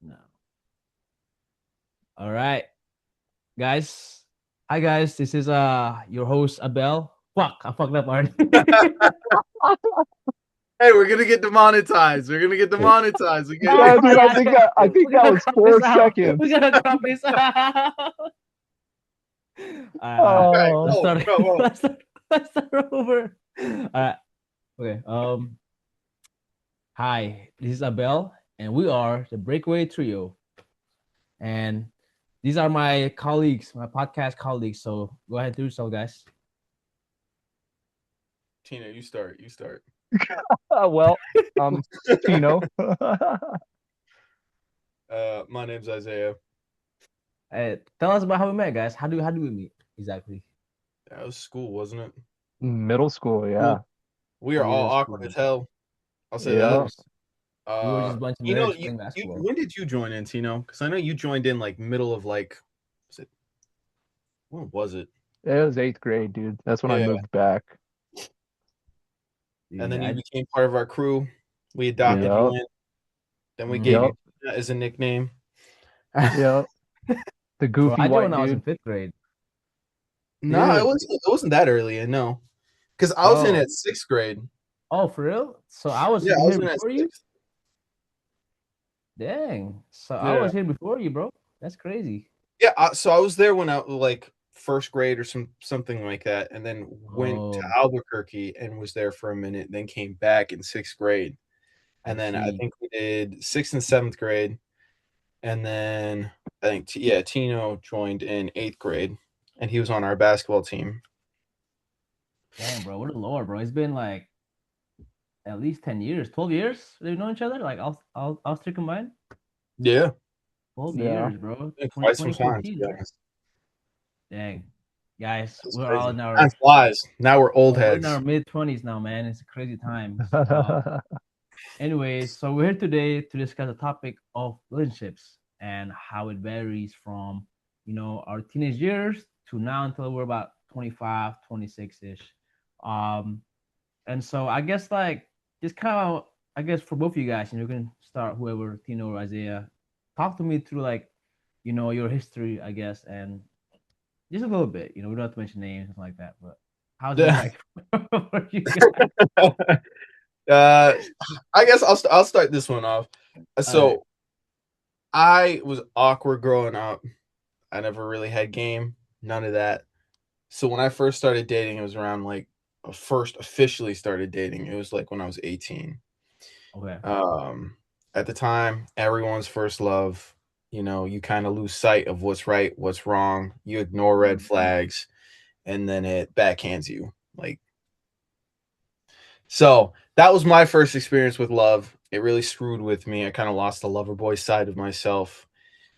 No. All right, guys. Hi, guys. This is your host Abel. Fuck, I fucked up already. Hey, we're gonna get demonetized. We're gonna get demonetized. We get Oh it. Yeah, dude, I yeah, think that I we think that gotta was crop this four out. We seconds. gotta crop this out. All right. All right, Oh, Let's go, start. go, go. Let's start over. All right. Okay. Hi. This is Abel, and we are the Breakaway Trio, and these are my colleagues, my podcast colleagues. So go ahead, do so, guys. Tina, you start. You start. well, Tino. My name's Isaiah. Tell us about how we met, guys. How do we meet exactly? That was school, wasn't it? Middle school, Cool. yeah. We are all Middle awkward as school. hell. I'll say Of that. Yeah. course. We were just a bunch of Tino, nerds you, playing you basketball. when did you join in, Tino? Because I know you joined in like middle of like, was it? When was it? It was eighth grade, dude. That's when I Yeah, moved back. and then Yeah. you became part of our crew. We adopted Yeah. you Yep. in. Then we gave you Yep. Mm-hmm. Tina as a nickname. Yep. The Bro, goofy I joined white when I was in dude. fifth grade. No, it Dude, wasn't. It wasn't that early. No, because I was in bro. at sixth grade. Oh, for real? So I was Yeah, I was here in at before you? sixth. Dang. So I Yeah, was here before you, bro. That's crazy. yeah. So I was there when I like first grade or something like that, and then went to Oh, Albuquerque and was there for a minute. Then came back in sixth grade, I and then I see. think we did sixth and seventh grade, and then I think yeah, Tino joined in eighth grade, and he was on our basketball team. Dang, bro. What a lore, bro. It's been like at least 10 years, 12 years they've known each other. Like I'll three combined. Yeah, 12 Yeah. years, bro. been 20, quite some time to 2014, be right? honest. Dang. Guys, It's we're all crazy. in Time our flies. Now we're old we're in our heads. mid 20s now, man. It's crazy times. Anyways, so we're here today to discuss the topic of relationships and how it varies from, our teenage years to now until we're about 25, 26-ish. Um, and so I guess like just kind of I guess for both of you guys, you can start whoever, Tino or Isaiah. Talk to me through like, your history, I guess, and just a little bit, we don't have to mention names, something like that, but how's it been Yeah. like for you guys? uh, I guess I'll start this one off. All right. So I was awkward growing up. I never really had game, none of that. So when I first started dating, it was around like first officially started dating. It was like when I was 18. Okay. Um, at the time, everyone's first love. You know, you kind of lose sight of what's right, what's wrong. You ignore red flags, and then it backhands you. Like so, that was my first experience with love. It really screwed with me. I kind of lost the lover boy side of myself.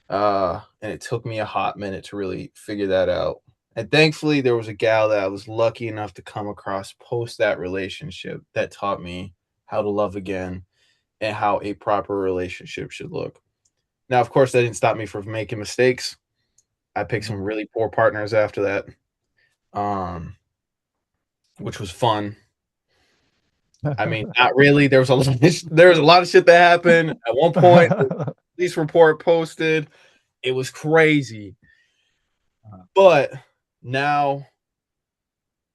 And it took me a hot minute to really figure that out. And thankfully, there was a gal that I was lucky enough to come across post that relationship that taught me how to love again and how a proper relationship should look. Now, of course, that didn't stop me from making mistakes. I picked some Mhm. really poor partners after that, um, which was fun. I mean, not really. There was a lot of, there was a lot of shit that happened at one point. Police report posted. It was crazy. Uh, But now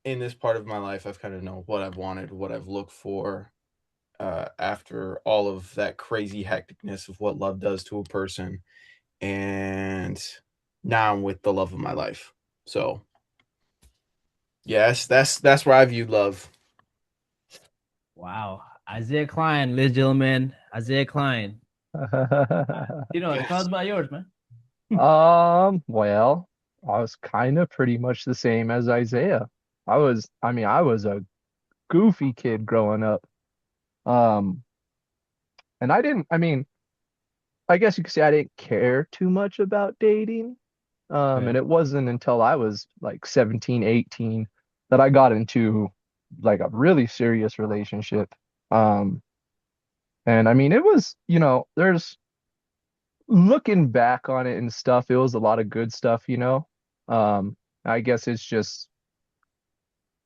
in this part of my life, I've kind of know what I've wanted, what I've looked for after all of that crazy hecticness of what love does to a person. And now I'm with the love of my life. So yes, that's where I viewed love. wow. Isaiah Klein, ladies and gentlemen. Isaiah Klein. Tell us about yours, man. Well, I was kind of pretty much the same as Isaiah. I was a goofy kid growing up. Um, and I guess you could say I didn't care too much about dating. And Okay. it wasn't until I was like 17, 18 that I got into like a really serious relationship. Um, and I mean, it was, there's looking back on it and stuff, it was a lot of good stuff. I guess it's just,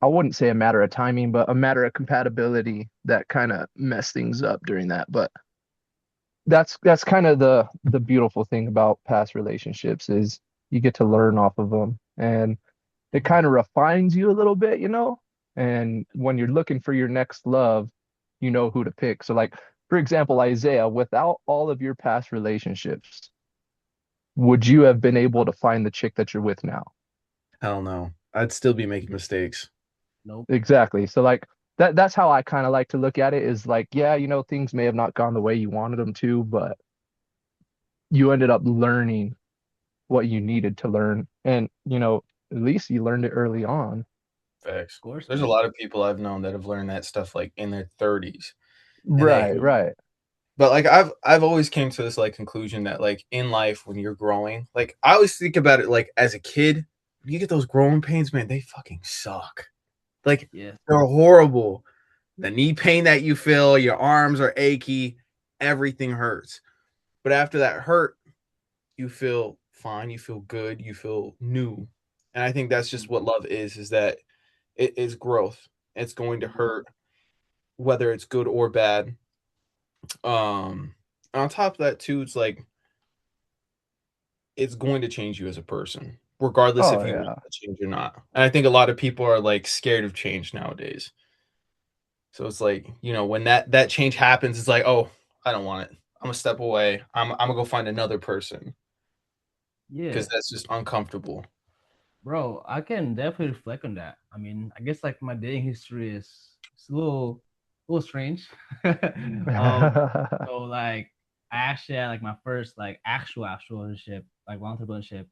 I wouldn't say a matter of timing, but a matter of compatibility that kind of messed things up during that. But that's kind of the beautiful thing about past relationships is you get to learn off of them, and it kind of refines you a little bit, you know? And when you're looking for your next love, you know who to pick. So like, for example, Isaiah, without all of your past relationships, would you have been able to find the chick that you're with now? Hell no. I'd still be making mistakes. Nope. Exactly. So like that's how I kind of like to look at it is like, yeah, you know, things may have not gone the way you wanted them to, but you ended up learning what you needed to learn. And, you know, at least you learned it early on. Facts. Of course, There's a man. lot of people I've known that have learned that stuff like in their 30s. And they Right, right. but like I've always came to this like conclusion that like in life when you're growing, like I always think about it like as a kid, you get those growing pains, man, they fucking suck. Like Yes. they're horrible. The knee pain that you feel, your arms are achy, everything hurts. But after that hurt, you feel fine, you feel good, you feel new. And I think that's just what love is that it is growth. It's going to hurt whether it's good or bad. On top of that too, it's like it's going to change you as a person, regardless Oh if you want yeah. to change or not. And I think a lot of people are like scared of change nowadays. So it's like, you know, when that change happens, it's like, oh, I don't want it. I'm gonna step away. I'm gonna go find another person Yeah. because that's just uncomfortable. Bro, I can definitely reflect on that. I mean, I guess like my dating history is it's a little strange. So like I actually had like my first like actual relationship, like long term relationship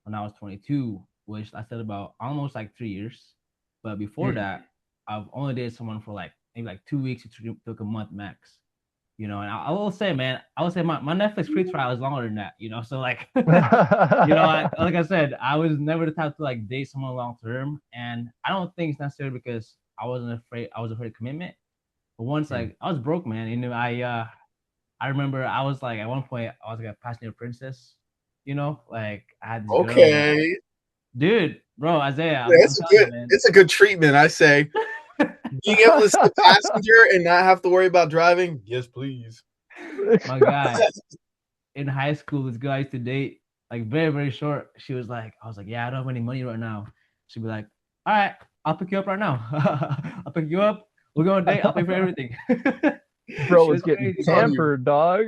when I was 22, which I said about almost like 3 years. But before Mm. that, I've only dated someone for like maybe like 2 weeks. It took a month max. And I will say, man, I will say my Netflix free trial is longer than that. So like like I said, I was never the type to like date someone long term, and I don't think it's necessarily because I was afraid of commitment. But once Mm. like I was broke, man. I remember I was like at one point I was like a passenger princess. Like I had this girl that, Okay. dude, bro, Isaiah, Yeah, I'm telling you, man. it's a good treatment, I say. Being able to sit passenger and not have to worry about driving, yes, please. My guy in high school, this girl I used to date, like very, very short. I was like, yeah, I don't have any money right now. She'd be like, all right, I'll pick you up right now. I'll pick you up. We'll go on a date. I'll pay for everything. Bro She was was getting crazy, It's on man. you. pampered, dog.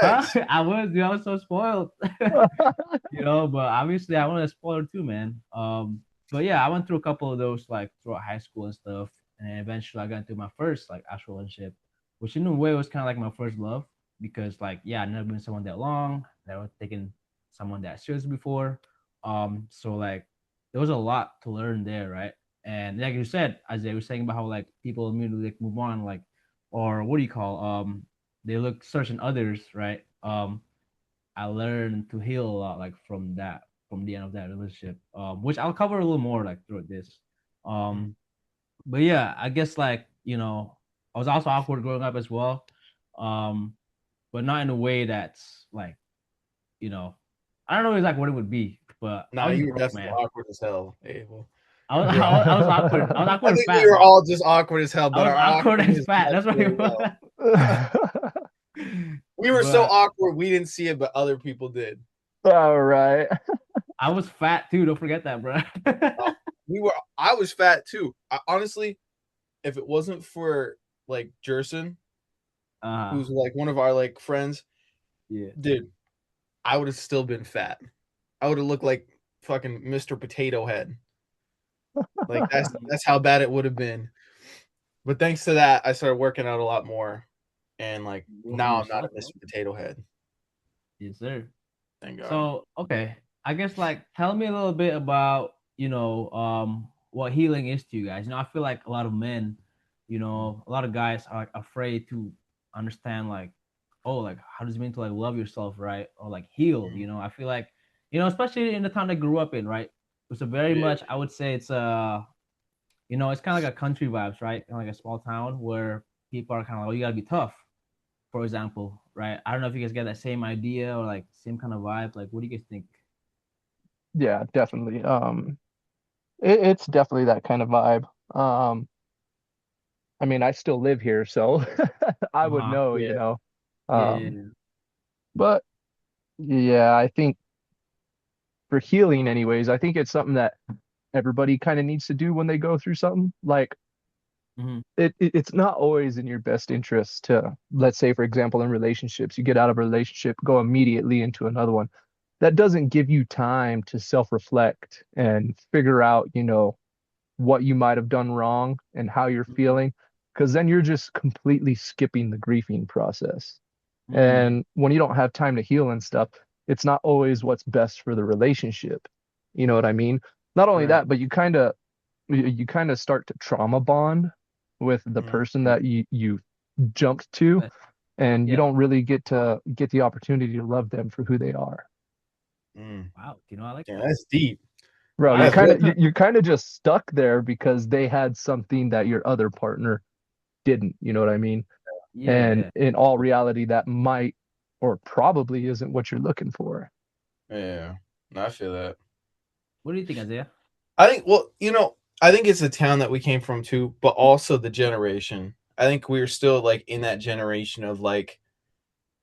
Huh? Thanks. I was so spoiled. But obviously I want to spoil her too, man. But yeah, I went through a couple of those like throughout high school and stuff, and then eventually I got into my first like actual relationship, which in a way was kind of like my first love because like yeah, I've never been someone that long, never taken someone that serious before. So like there was a lot to learn there, right? And like you said, as they were saying about how like people immediately like move on, like or what do you call they look searching others, right? I learned to heal a lot, like from the end of that relationship, which I'll cover a little more like through this. Um, but yeah, I guess like I was also awkward growing up as well, um, but not in a way that's like you know, I don't know exactly what it would be, but I Nah, was you just were broke, definitely man. awkward as hell, Abel. I was awkward. I was I awkward and think we fat, were bro. all just awkward as hell, I but was our awkward and awkwardness fat. That's matched what it really well. was. We were so But awkward we didn't see it, but other people did. All right. I was fat too. Don't forget that, bro. Uh, I was fat too. Honestly, if it wasn't for like Jerson, uh who's like one of our like friends, yeah. dude, I would have still been fat. I would have looked like fucking Mr. Potato Head. Like that's how bad it would have been. But thanks to that, I started working out a lot more, and like Work on now I'm not a yourself, bro. Mr. Potato Head. Yes, sir. Thank God. So, okay. I guess like tell me a little bit about, what healing is to you guys. I feel like a lot of men, a lot of guys are like afraid to understand like, oh, like how does it mean to like love yourself, right? Or like heal, I feel like, especially in the town I grew up in, right? It's a very Yeah. much, I would say it's it's kind of like a country vibes, right? Kind of like a small town where people are kind of like, oh, you gotta be tough, for example, right? I don't know if you guys get that same idea or like same kind of vibe. Like, what do you guys think? Yeah, definitely. It's definitely that kind of vibe. I mean, I still live here, so I Uh would huh. know, you Yeah. know. Yeah, yeah, Um, yeah. But yeah, I think for healing anyways, I think it's something that everybody kind of needs to do when they go through something. Like Mm-hmm. it's not always in your best interest to, let's say, for example, in relationships, you get out of a relationship, go immediately into another one. That doesn't give you time to self-reflect and figure out, what you might have done wrong and how you're feeling, because then you're just completely skipping the grieving process. Mm. And when you don't have time to heal and stuff, it's not always what's best for the relationship. You know what I mean? Not only Right. that, but you kind of start to trauma bond with the Mm. person that you jumped to, But and you yeah. don't really get the opportunity to love them for who they are. Mm. Wow. You know, I like Yeah, that. that's deep. Bro, you're That's kind real. of you're kind of just stuck there because they had something that your other partner didn't, you know what I mean? Yeah, And yeah. in all reality, that might or probably isn't what you're looking for. Yeah, I feel that. What do you think, Isaiah? I think, well, I think it's the town that we came from too, but also the generation. I think we're still like in that generation of like,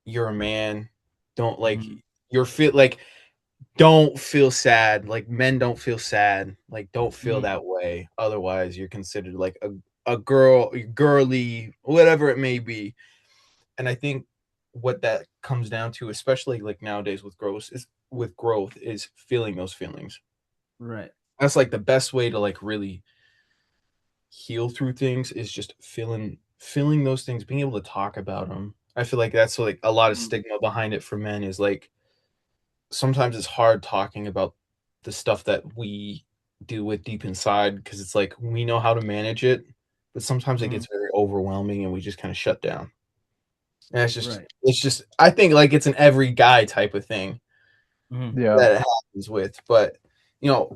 you're a man, don't like, Mm-hmm. you're feel like, don't feel sad. Like men don't feel sad. Like don't feel Mm-hmm. that way. Otherwise, you're considered like a girl, girly, whatever it may be. And I think what that comes down to, especially like nowadays with growth is feeling those feelings. Right. That's like the best way to like really heal through things is just feeling those things, being able to talk about them. I feel like that's like a lot of Mm. stigma behind it for men is like sometimes it's hard talking about the stuff that we deal with deep inside because it's like we know how to manage it, but sometimes it Mm-hmm. gets very overwhelming and we just kind of shut down. And Right. it's just I think like it's an every guy type of thing Mm-hmm. Yeah. that it happens with. But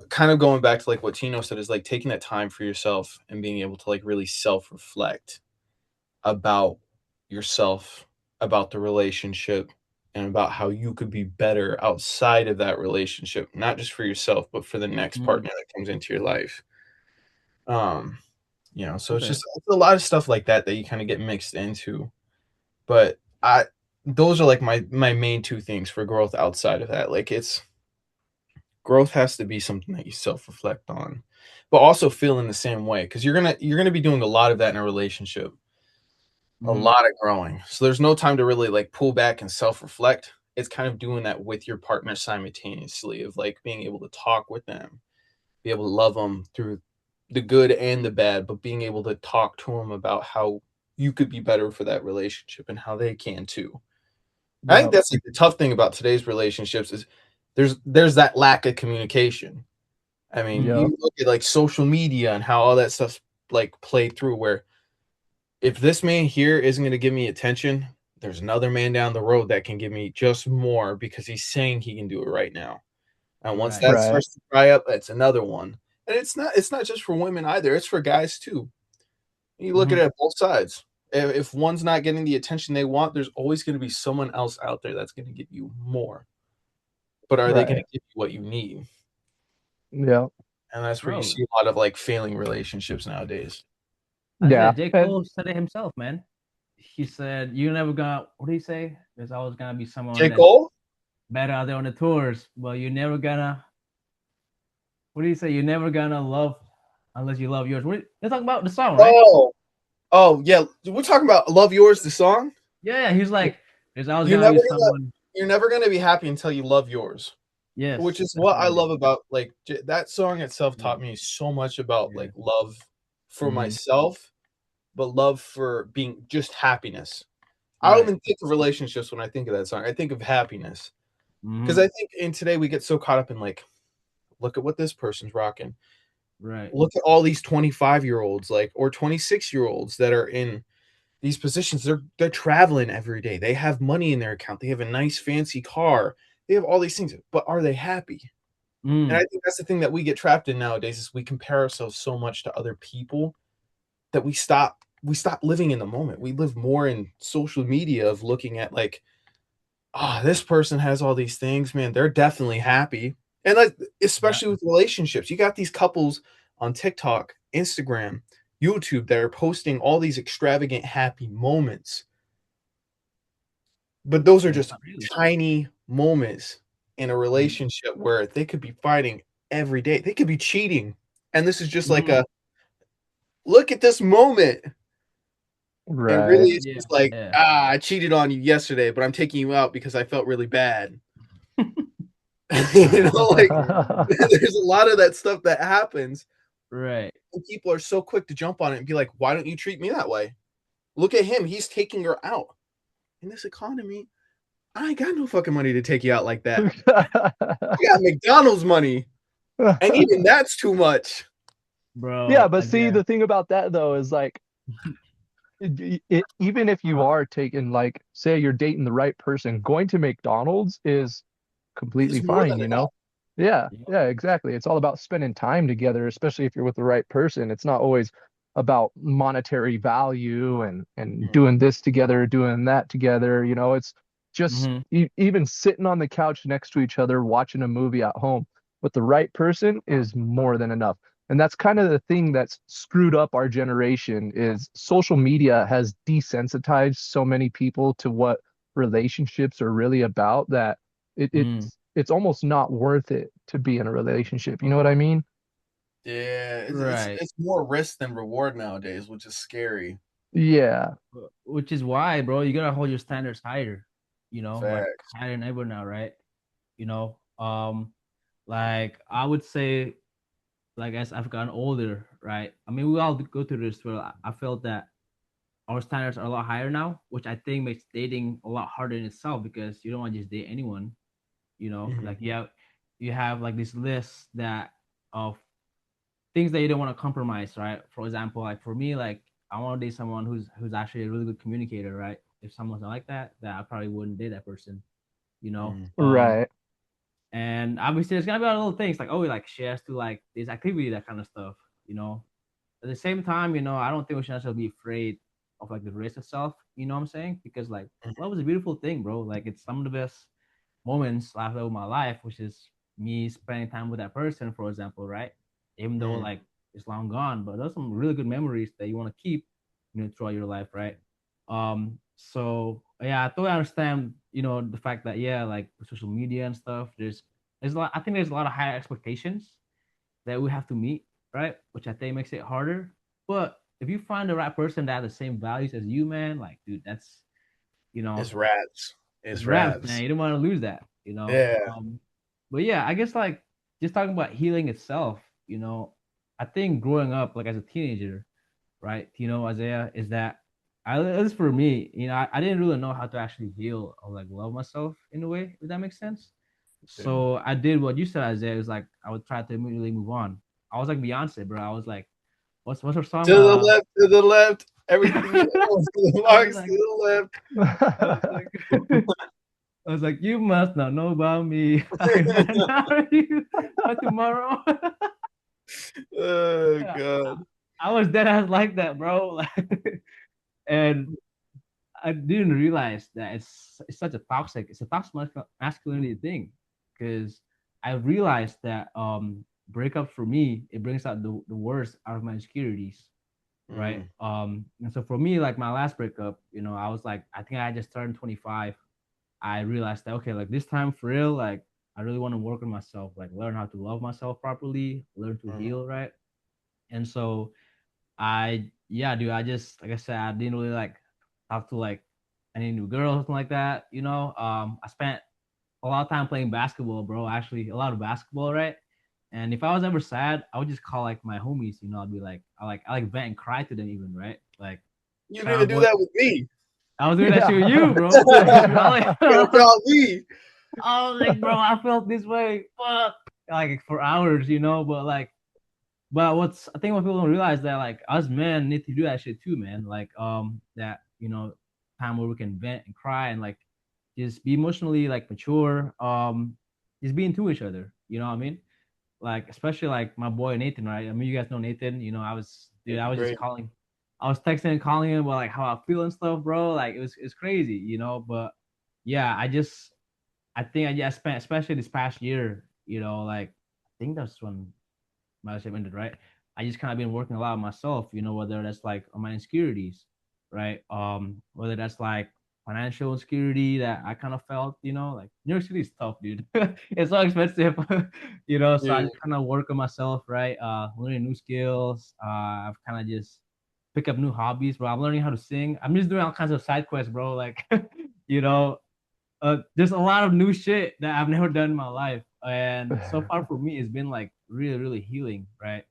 kind of going back to like what Tino said is like taking that time for yourself and being able to like really self-reflect about yourself, about the relationship, and about how you could be better outside of that relationship, not just for yourself, but for the next Mm-hmm. partner that comes into your life. Um, so Okay. it's a lot of stuff like that that you kind of get mixed into. But those are like my main two things for growth outside of that. Like it's growth has to be something that you self-reflect on, but also feel in the same way because you're gonna be doing a lot of that in a relationship, a Mm-hmm. lot of growing. So there's no time to really like pull back and self-reflect. It's kind of doing that with your partner simultaneously of like being able to talk with them, be able to love them through the good and the bad, but being able to talk to them about how you could be better for that relationship and how they can too. I think Yeah. that's like the tough thing about today's relationships is there's that lack of communication. I mean, Mm. Yeah. you look at like social media and how all that stuff's like played through where if this man here isn't going to give me attention, there's another man down the road that can give me just more because he's saying he can do it right now. And once Right. that Right. starts to dry up, that's another one. And it's not just for women either, it's for guys too. You look at Mm-hmm. it at both sides. If one's not getting the attention they want, there's always going to be someone else out there that's going to give you more. But are they going Right. to give you what you need? Yeah. And that's where you Bro, see a lot of like failing relationships nowadays. Isaiah Yeah. J. And Cole said it himself, man. He said, "You're never gonna." What did he say? There's always gonna be someone J. that's Cole? better out there on the tours. Well, you're never gonna. What do you say? You're never gonna love unless you love yours. They're talking about the song, right? Oh, oh yeah. We're talking about "Love Yours," the song. Yeah, yeah. He's like, there's always You're gonna never be gonna someone. you're never gonna be happy until you love yours, which Yes, is that's what what I it is. love about like that song itself Yeah, taught me so much about yeah. like love for Mm-hmm. myself, but love for being just happiness. I don't Right. even think of relationships when I think of that song. I think of happiness because Mm-hmm. I think in today we get so caught up in like, look at what this person's rocking. Right. Look at all these 25-year-olds like or 26-year-olds that are in these positions. They're traveling every day. They have money in their account. They have a nice fancy car. They have all these things, but are they happy? And I Mm. think that's the thing that we get trapped in nowadays is we compare ourselves so much to other people that we stop living in the moment. We live more in social media of looking at like, this person has all these things, man. They're definitely happy. And like, Right. especially with relationships, you got these couples on TikTok, Instagram, YouTube that are posting all these extravagant happy moments. But those are but it's just not really. tiny moments in a Mm. relationship where they could be fighting every day. They could be cheating. And this is just like Mhm. a look at this moment. And really Right. it's Yeah, just like, yeah. I cheated on you yesterday, but I'm taking you out because I felt really bad. You know, like there's a lot of that stuff that happens. Right. And people are so quick to jump on it and be like, why don't you treat me that way? Look at him. He's taking her out. In this economy, I ain't got no fucking money to take you out like that. I got McDonald's money. And even that's too much. Yeah, Bro, but see, again. the thing about that though is like even if you are taking like say you're dating the right person, going to McDonald's is completely It's more fine, than you enough. know? Yeah, Yeah. yeah, exactly. It's all about spending time together, especially if you're with the right person. It's not always about monetary value and Mm, doing this together, doing that together. You know, it's just Mhm. even sitting on the couch next to each other, watching a movie at home with the right person is more than enough. And that's kind of the thing that's screwed up our generation is social media has desensitized so many people to what relationships are really about that Mm. it's almost not worth it to be in a relationship. You know what I mean? yeah, Right. it's more risk than reward nowadays, which is scary. Yeah. Which is why, bro, you gotta hold your standards higher. Like Facts. higher than ever now, right? You know, like I would say, like as I've gotten older, right? I mean, we all go through this. Where I felt that our standards are a lot higher now, which I think makes dating a lot harder in itself because you don't want to just date anyone. Mhm, Like you have like this list that of things that you don't want to compromise, right? For example, like for me, like I want to date someone who's actually a really good communicator, right? If someone's not like that, I probably wouldn't date that person, you know. mhm, Right. And obviously there's gonna be other little things like, oh, like she has to like this activity, that kind of stuff, you know. At the same time, I don't think we should necessarily be afraid of like the risk itself, you know what I'm saying? Because like love is a beautiful thing, bro. Like it's some of the best moments I've had with my life, which is me spending time with that person, for example, right? Even though mhm, like it's long gone, but those are some really good memories that you want to keep, throughout your life, right? So yeah, I totally understand, the fact that yeah, like with social media and stuff, there's a lot. I think there's a lot of higher expectations that we have to meet, right? Which I think makes it harder. But if you find the right person that has the same values as you, man, like dude, that's you know it's raps. it's It's raps, man. raps. You don't want to lose that, Yeah. But yeah, I guess like just talking about healing itself, I think growing up like as a teenager, right, Isaiah, is that at least for me, I didn't really know how to actually heal or like love myself in a way, if that makes sense. Yeah. So I did what you said, Isaiah. It was like I would try to immediately move on. I was like Beyonce, bro. I was like, what's her song? To the left, to the left. Everything you know, to the I was marks, to like, the left. I was like, I was like, you must not know about me. I can marry you by tomorrow. Oh Yeah, god. I was dead ass like that, bro. Like, and I didn't realize that it's such a toxic masculinity thing, because I realized that breakups for me, it brings out the worst out of my insecurities, right? Mm, And so for me, like my last breakup, I was like, I think I just turned 25. I realized that okay, like this time for real, like I really want to work on myself, like learn how to love myself properly, learn to mm, heal, right? And so yeah, dude, I just like I said, I didn't really like talk to like any new girl or something like that. I spent a lot of time playing basketball, bro. Actually, a lot of basketball, right? And if I was ever sad, I would just call like my homies. I'd be like, I like vent and cry to them, even, right? Like you didn't trying to even do avoid. that with me. I was doing that shit with Yeah. you, bro. Like, You I call me. was like, bro, I felt this way. Fuck. Like for hours, but like, I think what people don't realize that like us men need to do that shit too, man. Like that time where we can vent and cry and like just be emotionally like mature, just being to each other. You know what I mean? Like especially like my boy Nathan, right? I mean, you guys know Nathan. I It's was just great. calling, I was texting and calling him about like how I feel and stuff, bro. Like it's crazy, But yeah, I think I just spent, especially this past year, like I think that's when my relationship ended, right? I just kind of been working a lot on myself, whether that's like on my insecurities, right? Whether that's like financial insecurity that I kind of felt. Like New York City is tough, dude. It's so expensive, So I Yeah. just kind of work on myself, right? Learning new skills. I've kind of just pick up new hobbies, bro. I'm learning how to sing. I'm just doing all kinds of side quests, bro. Like, you know, there's a lot of new shit that I've never done in my life, and so far for me, it's been like really, really healing, right?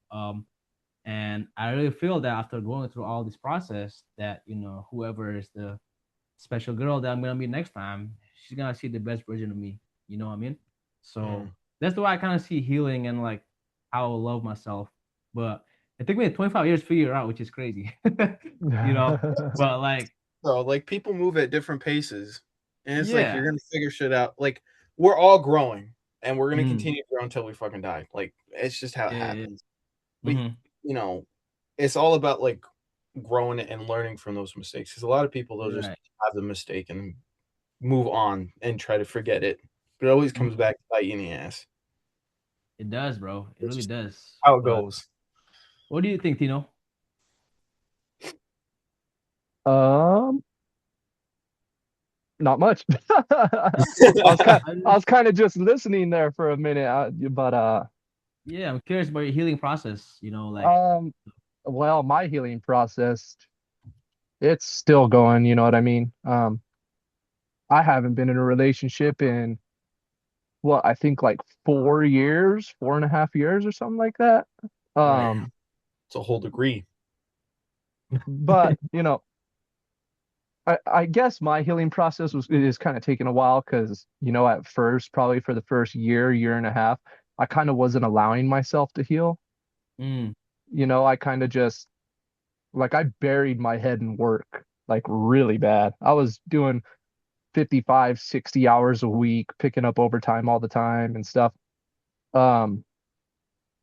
And I really feel that after going through all this process, that whoever is the special girl that I'm gonna meet next time, she's gonna see the best version of me. You know what I mean? So that's the way I kind of see healing and like how I love myself. But it took me 25 years to figure it out, which is crazy. you know, but like, Bro, like people move at different paces, and it's like yeah, you're gonna figure shit out. Like we're all growing, and we're gonna mm, continue to grow until we fucking die. Like it's just how it yeah, yeah. happens. But Mm-hmm. you know, it's all about like growing and learning from those mistakes. Because a lot of people they'll just Right. have the mistake and move on and try to forget it, but it always comes Mhm. back to bite you in the ass. It does, bro. It It's really just does. how it But goes. what do you think, Tino? Um, Not much. I was kind of just listening there for a minute, but Yeah, I'm curious about your healing process. Like, um, well, my healing process, it's still going, you know what I mean? I haven't been in a relationship in what I think like 4 years, 4.5 years or something like that. Man, Um, it's a whole degree. but I guess my healing process is kind of taking a while because, at first, probably for the first year and a half, I kind of wasn't allowing myself to heal. mm, I kind of just like I buried my head in work like really bad. I was doing 55, 60 hours a week, picking up overtime all the time and stuff. Um,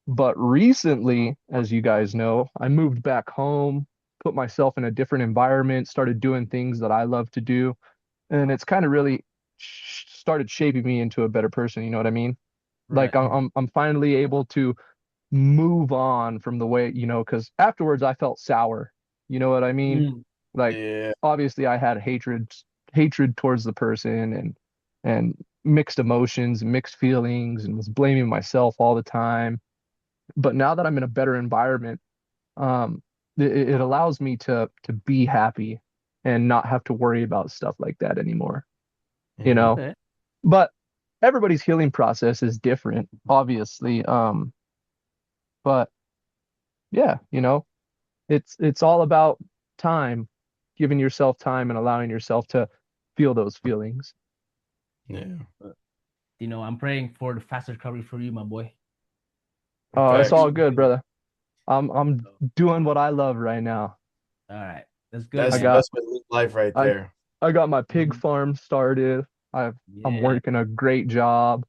but recently, as you guys know, I moved back home, put myself in a different environment, started doing things that I love to do, and it's kind of really started shaping me into a better person, you know what I mean? Like right. I'm finally able to move on from the way, because afterwards I felt sour. You know what I mean? Mm, Like Yeah, obviously I had hatred towards the person and mixed emotions, mixed feelings, and was blaming myself all the time. But now that I'm in a better environment, um, it allows me to be happy and not have to worry about stuff like that anymore, you yeah, know? okay. But everybody's healing process is different, obviously. But yeah, it's all about time, giving yourself time and allowing yourself to feel those feelings. yeah. But, I'm praying for the fast recovery for you, my boy. Oh, it's Facts. all good, brother. I'm doing what I love right now. All right. That's good, I That's the man. got best way to live life right I there. I got my pig Mhm. farm started. I'm Yeah. working a great job.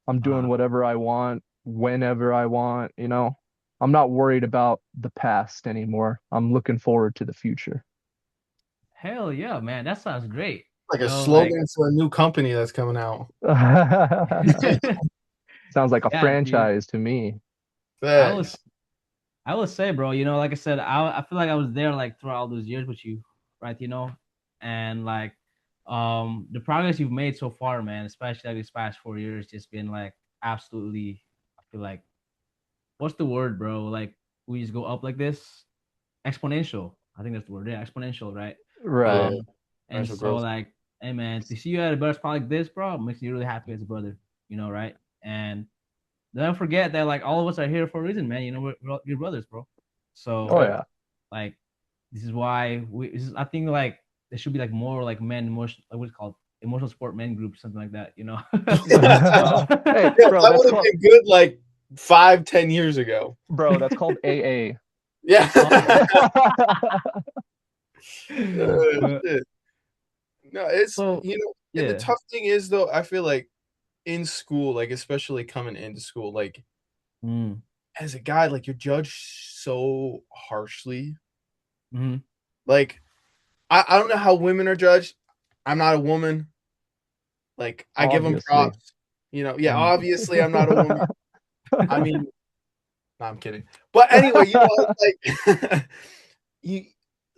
I'm doing Uh, whatever I want, whenever I want. I'm not worried about the past anymore. I'm looking forward to the future. hell yeah, man. That sounds great. Like a Like, slogan for a new company that's coming out. Sounds like a yeah, dude. franchise to me. I was Facts. I would say, bro, like I said, I feel like I was there like throughout all those years with you, right? And like the progress you've made so far, man, especially like these past 4 years, just been like absolutely, I feel like, what's the word, bro? Like we just go up like this, exponential. I think that's the word, yeah, exponential, right? Yeah, Right. And financial so growth. like, hey man, to see you at a better spot like this, bro, makes me really happy as a brother, right? And don't forget that like all of us are here for a reason, man. We're all your brothers, bro. Oh So Facts. yeah. like this is why I think like there should be like more like men emotional, like what's it called, emotional support men groups, something like that. uh, Hey, Yeah, bro, that that's would have called been good like 5, 10 years ago. AA. Yeah. okay. But Shit. No, it's so and the yeah. tough thing is though, I feel like in school, like especially coming into school, like Mm, as a guy, like you're judged so harshly. mm-hmm. Like I don't know how women are judged. I'm not a woman. Like I give them Obviously. props. Yeah, Mm. obviously I'm not a woman. I mean, no, I'm kidding. But anyway, it's like you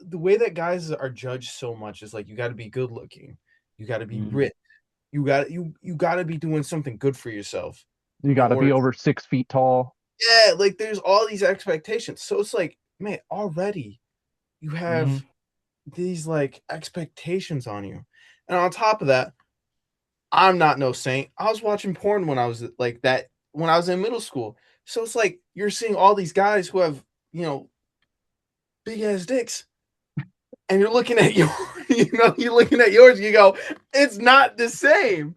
the way that guys are judged so much is like you got to be good looking, you got to be Mm. rich, you got to be doing something good for yourself You in got to be order. over 6 feet tall. Yeah, like there's all these expectations. So it's like, man, already you have these like expectations on you. And on top of that, I'm not no saint. I was watching porn when I was like that when I was in middle school. So it's like you're seeing all these guys who have, big ass dicks. And you're looking at your, you're looking at yours, you go, it's not the same.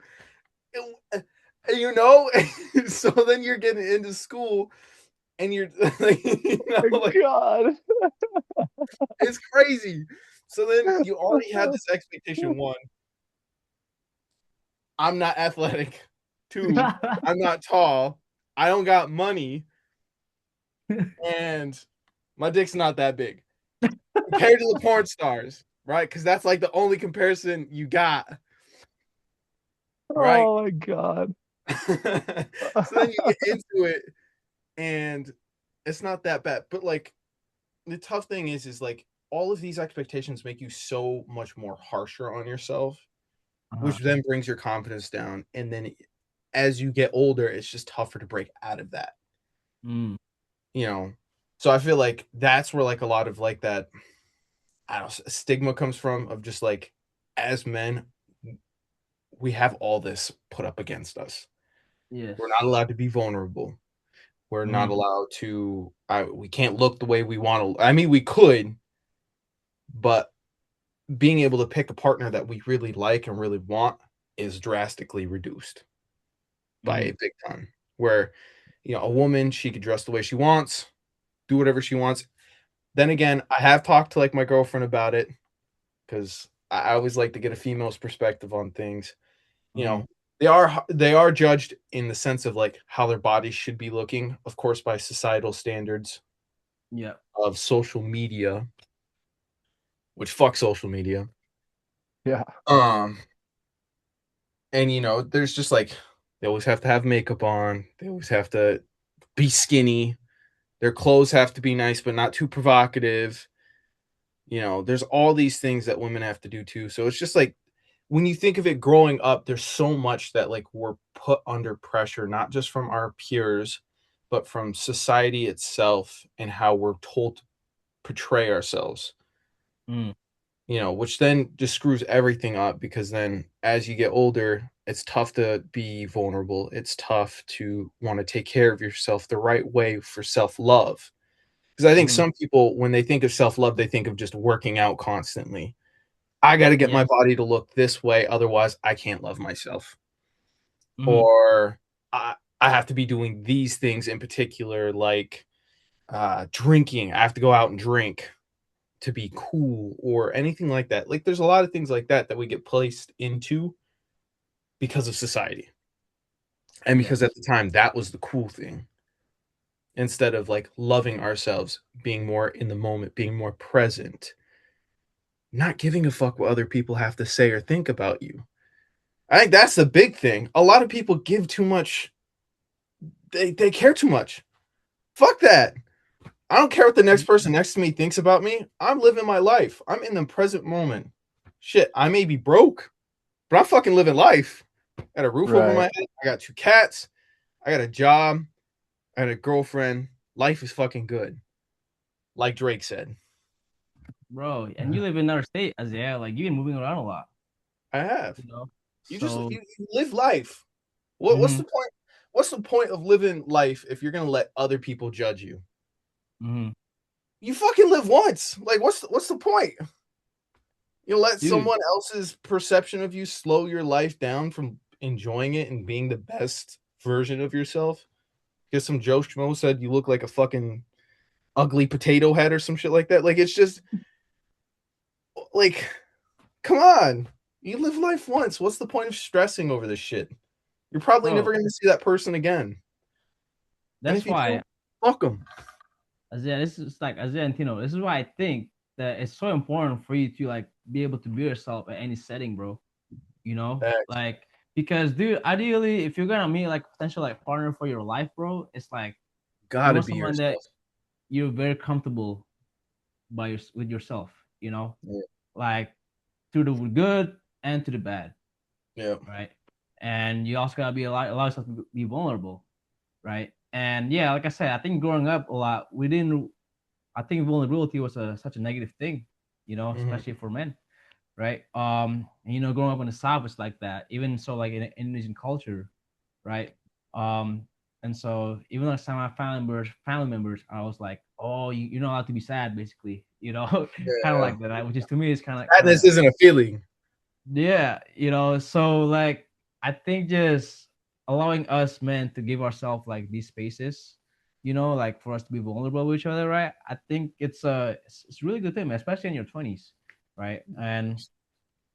So then you're getting into school and you're like, God. it's crazy. So then you already have this expectation. One, I'm not athletic. Two, I'm not tall. I don't got money. And my dick's not that big compared to the porn stars, right? Because that's like the only comparison you got, right? Oh my God. So then you get into it and it's not that bad. But like the tough thing is like all of these expectations make you so much more harsher on yourself, which then brings your confidence down. And then as you get older, it's just tougher to break out of that. So I feel like that's where like a lot of like that, I don't know, stigma comes from, of just like, as men, we have all this put up against us. Yes. We're not allowed to be vulnerable. We're not allowed to, we can't look the way we want to. I mean, we could, but being able to pick a partner that we really like and really want is drastically reduced by a big time. Where, a woman, she could dress the way she wants, do whatever she wants. Then again, I have talked to like my girlfriend about it because I always like to get a female's perspective on things. They are judged in the sense of like how their bodies should be looking, of course, by societal standards. Yeah. Of social media, which fuck social media. Yeah. And there's just like they always have to have makeup on. They always have to be skinny. Their clothes have to be nice, but not too provocative. There's all these things that women have to do too. So it's just like when you think of it growing up, there's so much that like we're put under pressure, not just from our peers, but from society itself and how we're told to portray ourselves. Which then just screws everything up because then as you get older, it's tough to be vulnerable. It's tough to want to take care of yourself the right way for self-love. Because I think some people, when they think of self-love, they think of just working out constantly. I got to get my body to look this way. Otherwise, I can't love myself. Or I have to be doing these things in particular, like drinking. I have to go out and drink to be cool or anything like that. Like there's a lot of things like that we get placed into because of society. And because at the time that was the cool thing. Instead of like loving ourselves, being more in the moment, being more present, not giving a fuck what other people have to say or think about you. I think that's the big thing. A lot of people give too much. They care too much. Fuck that. I don't care what the next person next to me thinks about me. I'm living my life. I'm in the present moment. Shit, I may be broke, but I'm fucking living life. I got a roof over my head. I got 2 cats. I got a job. I got a girlfriend. Life is fucking good. Like Drake said. Bro, and you live in another state, Isaiah. Like you've been moving around a lot. I have. You So, just live life. What's the point? What's the point of living life if you're gonna let other people judge you? You fucking live once. Like, what's the point? You let someone else's perception of you slow your life down from enjoying it and being the best version of yourself? Because some Joe Schmo said you look like a fucking ugly potato head or some shit like that. Like, it's just like, come on. You live life once. What's the point of stressing over this shit? You're probably never going to see that person again. That's why. Fuck them. Isaiah, this is like Isaiah and Tino. This is why I think that it's so important for you to like be able to be yourself at any setting, bro. Like because, dude, ideally, if you're gonna meet like potential like partner for your life, bro, it's like gotta be someone yourself. That you're very comfortable with yourself. you know, Yeah. like to the good and to the bad, Yeah. right? And you also gotta be allow yourself to be vulnerable, right? And yeah, like I said, I think growing up a lot, we didn't. I think vulnerability was such a negative thing, you know, Mm-hmm. especially for men, right? And, you know, growing up in the South is like that. Even so, like in Indonesian culture, right? Um, and so even though some of my family members, I was like, oh, you're not allowed to be sad, basically, you know, kind of Yeah. like that, right? Which is to me is Sadness isn't a feeling. yeah, you know. So like, I think just allowing us men to give ourselves like these spaces, you know, like for us to be vulnerable with each other, right? I think it's a really good thing, man, especially in your 20s, right? And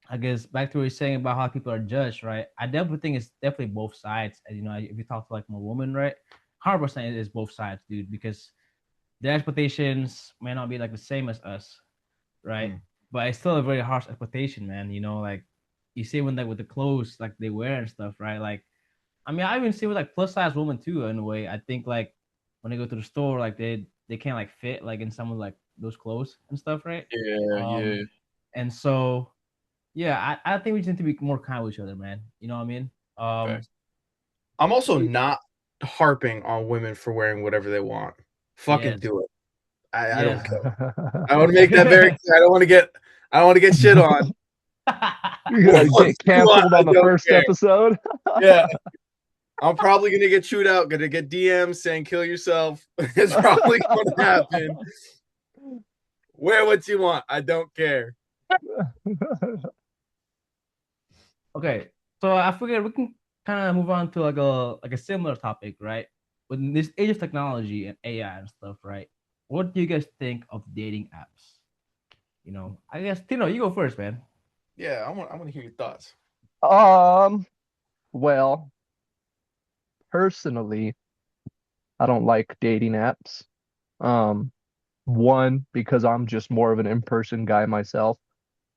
I guess back to what you're saying about how people are judged, right? I definitely think it's definitely both sides. And, you know, if you talk to like a woman, right, 100% it is both sides, dude, because their expectations may not be like the same as us, right? Mm. But it's still a very harsh expectation, man. You know, like you see when like with the clothes like they wear and stuff, right? Like, I mean, I even see with like plus size women too. In a way, I think like when they go to the store, like they can't like fit like in some of like those clothes and stuff, right? Yeah, yeah. And so yeah, I think we just need to be more kind with each other, man. You know what I mean? Um, Facts. I'm also y- not harping on women for wearing whatever they want. Fucking yes, do it. I don't yes. care. I want to make that very clear. I don't want to get shit on. You're gonna What get you want, canceled I on the don't first care. episode. Yeah. I'm probably gonna get chewed out, gonna get DMs saying kill yourself. It's probably gonna happen. Wear what you want. I don't care. Okay, so I figured we can kind of move on to like a similar topic, right? With this age of technology and AI and stuff, right? What do you guys think of dating apps? You know, I guess Tino, you go first, man. Yeah, I want to hear your thoughts. Um, well, personally, I don't like dating apps. Um, one, because I'm just more of an in-person guy myself.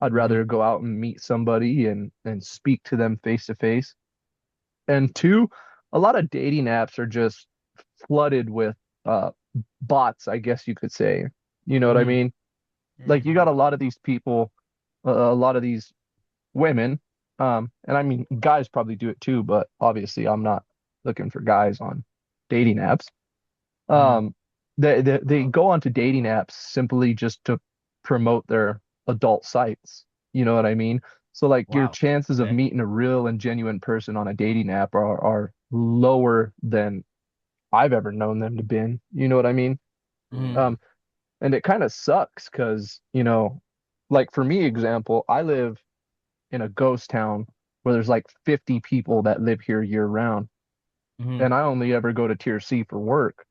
I'd Mm-hmm. rather go out and meet somebody and speak to them face to face. And two, a lot of dating apps are just flooded with uh bots, I guess you could say. You know what I Mm-hmm. mean? Like you Mm-hmm. got a lot of these people, a lot of these women, and I mean guys probably do it too, but obviously I'm not looking for guys on dating apps. Mm-hmm. Um, they go onto dating apps simply just to promote their adult sites. You know what I mean? So like your Wow. chances of Okay. meeting a real and genuine person on a dating app are lower than I've ever known them to be. You know what I mean? Mm-hmm. Mm-hmm. Um, and it kind of sucks because, like for me, example, I live in a ghost town where there's like 50 people that live here year round, Mm-hmm. and I only ever go to tier C for work.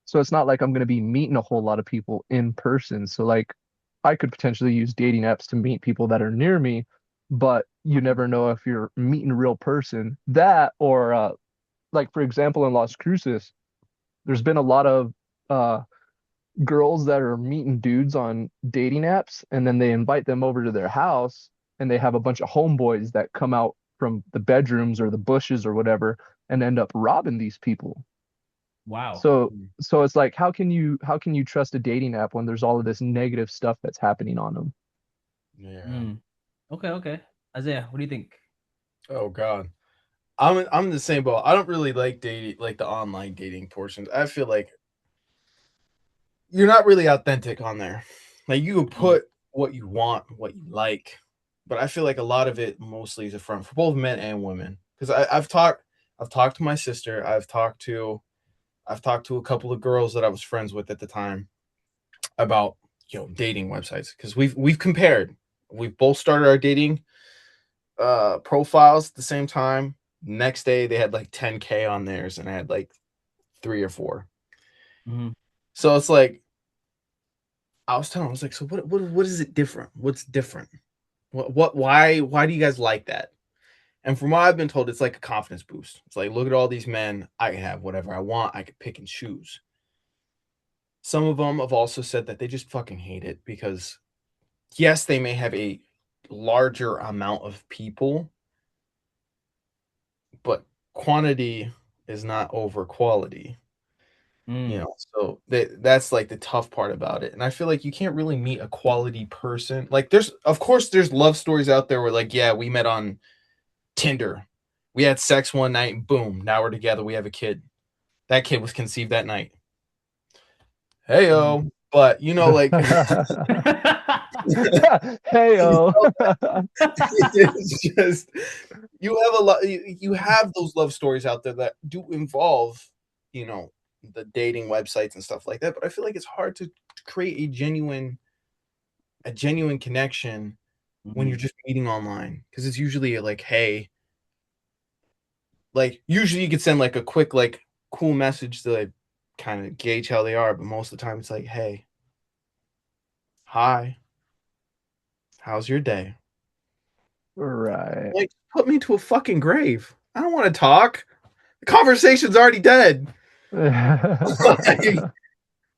So it's not like I'm going to be meeting a whole lot of people in person. So like I could potentially use dating apps to meet people that are near me, but you never know if you're meeting a real person. That or like for example in Las Cruces, there's been a lot of uh girls that are meeting dudes on dating apps and then they invite them over to their house and they have a bunch of homeboys that come out from the bedrooms or the bushes or whatever and end up robbing these people. Wow. So it's like how can you trust a dating app when there's all of this negative stuff that's happening on them? Yeah. Mm. Okay. Okay. Isaiah, what do you think? Oh God. I'm in the same boat. I don't really like dating, like the online dating portions. I feel like you're not really authentic on there. Like you can Mm. put what you want, what you like, but I feel like a lot of it mostly is a front for both men and women. Because I've talked to my sister. I've talked to a couple of girls that I was friends with at the time about dating websites because we've compared. We've both started our dating profiles at the same time. Next day they had like 10K on theirs, and I had like three or four. Mm-hmm. So it's like I was telling, I was like, so what is it different? What's different? Why do you guys like that? And from what I've been told, it's like a confidence boost. It's like, look at all these men. I can have whatever I want. I can pick and choose. Some of them have also said that they just fucking hate it because yes, they may have a larger amount of people, but quantity is not over quality. So that's like the tough part about it. And I feel like you can't really meet a quality person. Like of course there's love stories out there where like, yeah, we met on Tinder. We had sex one night and boom, now we're together, we have a kid. That kid was conceived that night. Heyo. But like Heyo. it's just you have a lot you have those love stories out there that do involve, the dating websites and stuff like that. But I feel like it's hard to create a genuine connection when you're just meeting online. Because it's usually like, hey, like usually you could send like a quick, like cool message to like kind of gauge how they are, but most of the time it's like, hey, hi, how's your day? Right. Like, put me to a fucking grave. I don't want to talk. The conversation's already dead.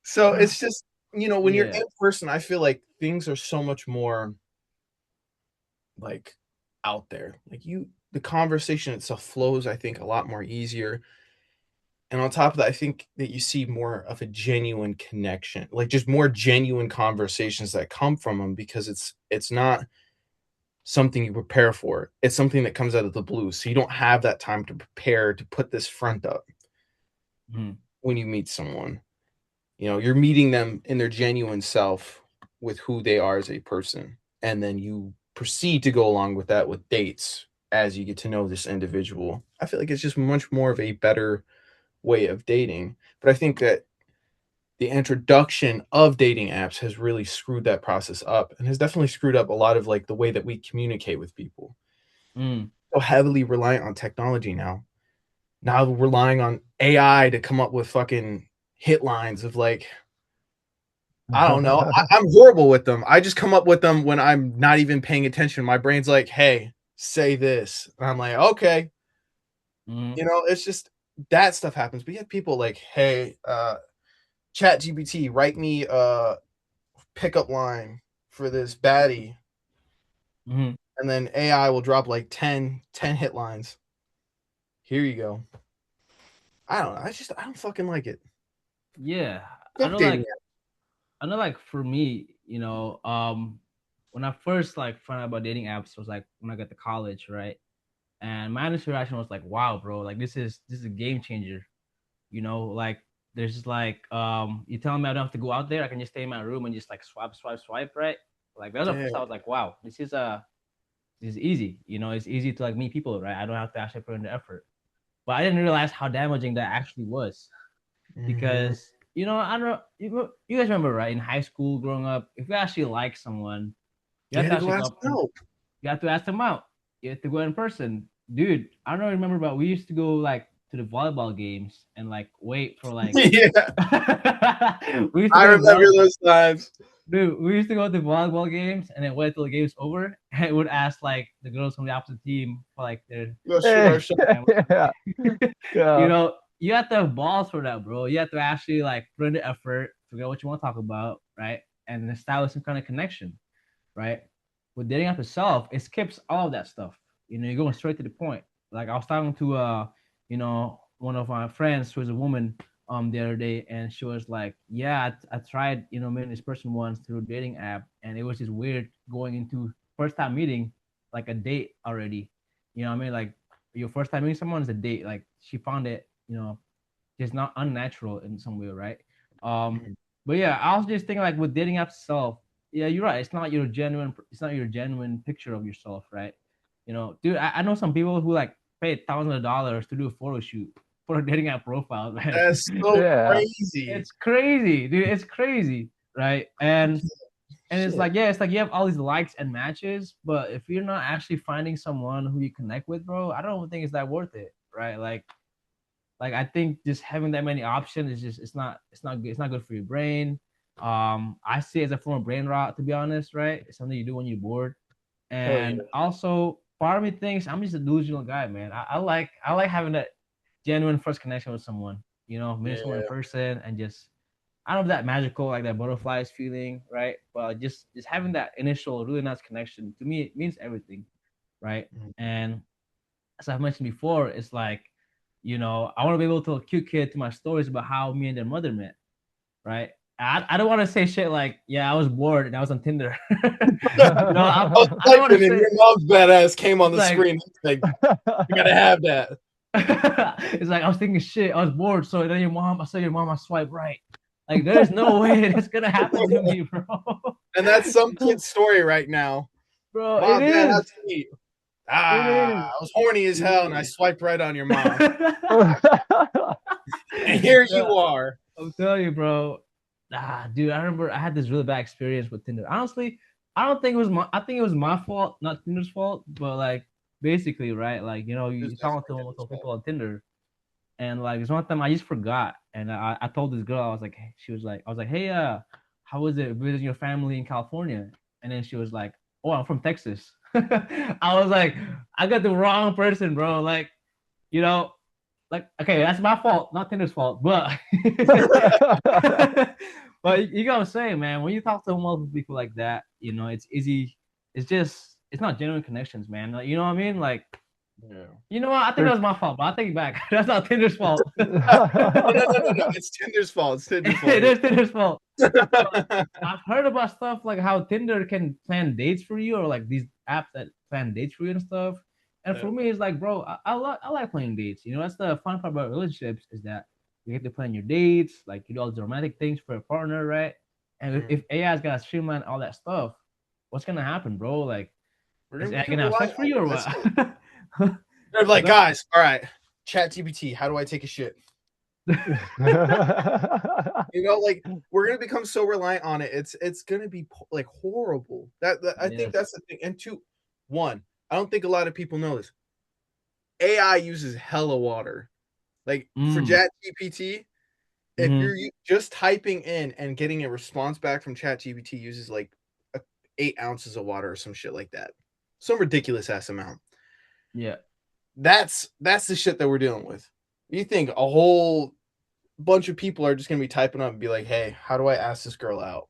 So it's just, when you're in person, I feel like things are so much more like out there. Like the conversation itself flows, I think, a lot more easier. And on top of that, I think that you see more of a genuine connection, like just more genuine conversations that come from them because it's not something you prepare for. It's something that comes out of the blue. So you don't have that time to prepare to put this front up when you meet someone. You're meeting them in their genuine self with who they are as a person. And then you proceed to go along with that with dates as you get to know this individual. I feel like it's just much more of a better way of dating. But I think that the introduction of dating apps has really screwed that process up and has definitely screwed up a lot of like the way that we communicate with people. So heavily reliant on technology now. Now we're relying on AI to come up with fucking hit lines of like, I don't know. I'm horrible with them. I just come up with them when I'm not even paying attention. My brain's like, hey, say this. And I'm like, okay. It's just that stuff happens. But you have people like, hey, Chat GPT, write me a pickup line for this baddie. And then AI will drop like 10 hit lines. Here you go. I don't know. I don't fucking like it. Yeah. Fuck dating I know, like for me, when I first like found out about dating apps, was like when I got to college, right? And my initial reaction was like, "Wow, bro! Like this is a game changer." Like there's just like you telling me I don't have to go out there. I can just stay in my room and just like swipe, right? Like that's the first I was like, "Wow, this is easy." It's easy to like meet people, right? I don't have to actually put in the effort. But I didn't realize how damaging that actually was because I don't know. You guys remember, right? In high school, growing up, if you actually like someone, you have to actually go up and you have to ask them out. You have to go in person, dude. I don't remember, but we used to go like to the volleyball games and like wait for like. Yeah, we used to I go remember those times. Dude, we used to go to volleyball games and then wait till the game's over and would ask like the girls from the opposite team for like their Go shoot our shot. Yeah. You have to have balls for that, bro. You have to actually like put in the effort, figure out what you want to talk about, right? And establish some kind of connection, right? With dating app itself, it skips all of that stuff. You're going straight to the point. Like I was talking to one of my friends who is a woman the other day, and she was like, "Yeah, I tried meeting this person once through a dating app, and it was just weird going into first time meeting like a date already. You know what I mean? Like your first time meeting someone is a date. Like she found it, just not unnatural in some way, right? But yeah, I was just thinking like with dating apps itself, yeah, you're right. It's not your genuine picture of yourself, right? Dude, I know some people who like pay thousands of dollars to do a photo shoot for a dating app profile, man. That's so Yeah. crazy. It's crazy, dude. It's crazy, right? And it's like, yeah, it's like you have all these likes and matches, but if you're not actually finding someone who you connect with, bro, I don't think it's that worth it, right? Like I think just having that many options is just it's not good for your brain. I see it as a form of brain rot, to be honest, right? It's something you do when you're bored. And also part of me thinks I'm just a delusional guy, man. I like having that genuine first connection with someone, meeting someone in person and just I don't know if that magical, like that butterflies feeling, right? But just having that initial really nice connection to me it means everything, right? And as I've mentioned before, it's like I want to be able to tell a cute kid to my stories about how me and their mother met, right? I don't want to say shit like, yeah, I was bored and I was on Tinder. I was I don't want to typing and say your mom's badass came on it's the like screen. It's like, you gotta have that. it's like I was thinking shit. I was bored, so then I saw your mom, I swipe right. Like there's no way that's gonna happen to me, bro. And that's some kid's story right now. Bro, it Mom, dad, is. that's me. It I is. was horny as It hell and I is. swiped right on your mom. And here you Yeah, are. I'm telling you, bro. Dude, I remember I had this really bad experience with Tinder. Honestly, I don't think it was I think it was my fault, not Tinder's fault, but like basically, right? Like, It's you talk to definitely Tinder's multiple people fault. on Tinder, and like there's one time I just forgot, and I told this girl, I was like, I was like, hey, how was it visiting your family in California? And then she was like, oh, I'm from Texas. I was like, I got the wrong person, bro. Like, you know, like, okay, that's my fault, not Tinder's fault, but but you gotta say, man, when you talk to multiple people like that, it's easy. It's not genuine connections, man. Like, you know what I mean? Like, Yeah. you know what? I think that was my fault, but I take it back. That's not Tinder's fault. No. It's Tinder's fault. It's Tinder's fault. It is Tinder's fault. I've heard about stuff like how Tinder can plan dates for you, or like these apps that plan dates for you and stuff. And for me, it's like, bro, I like playing dates. That's the fun part about relationships is that you get to plan your dates, like you do all the romantic things for a partner, right? And if AI's gonna streamline all that stuff, what's gonna happen, bro? Like, We're is gonna AI become gonna have sex reliant for on you it. or That's it. what? They're like, guys, all right, ChatGPT, how do I take a shit? Like we're gonna become so reliant on it. It's gonna be like horrible. I think Yes. that's the thing. And two, one, I don't think a lot of people know this. AI uses hella water. Like for Mm. ChatGPT, if Hmm. you're just typing in and getting a response back from ChatGPT uses like 8 ounces of water or some shit like that. Some ridiculous ass amount. Yeah. That's the shit that we're dealing with. You think a whole bunch of people are just gonna be typing up and be like, "Hey, how do I ask this girl out?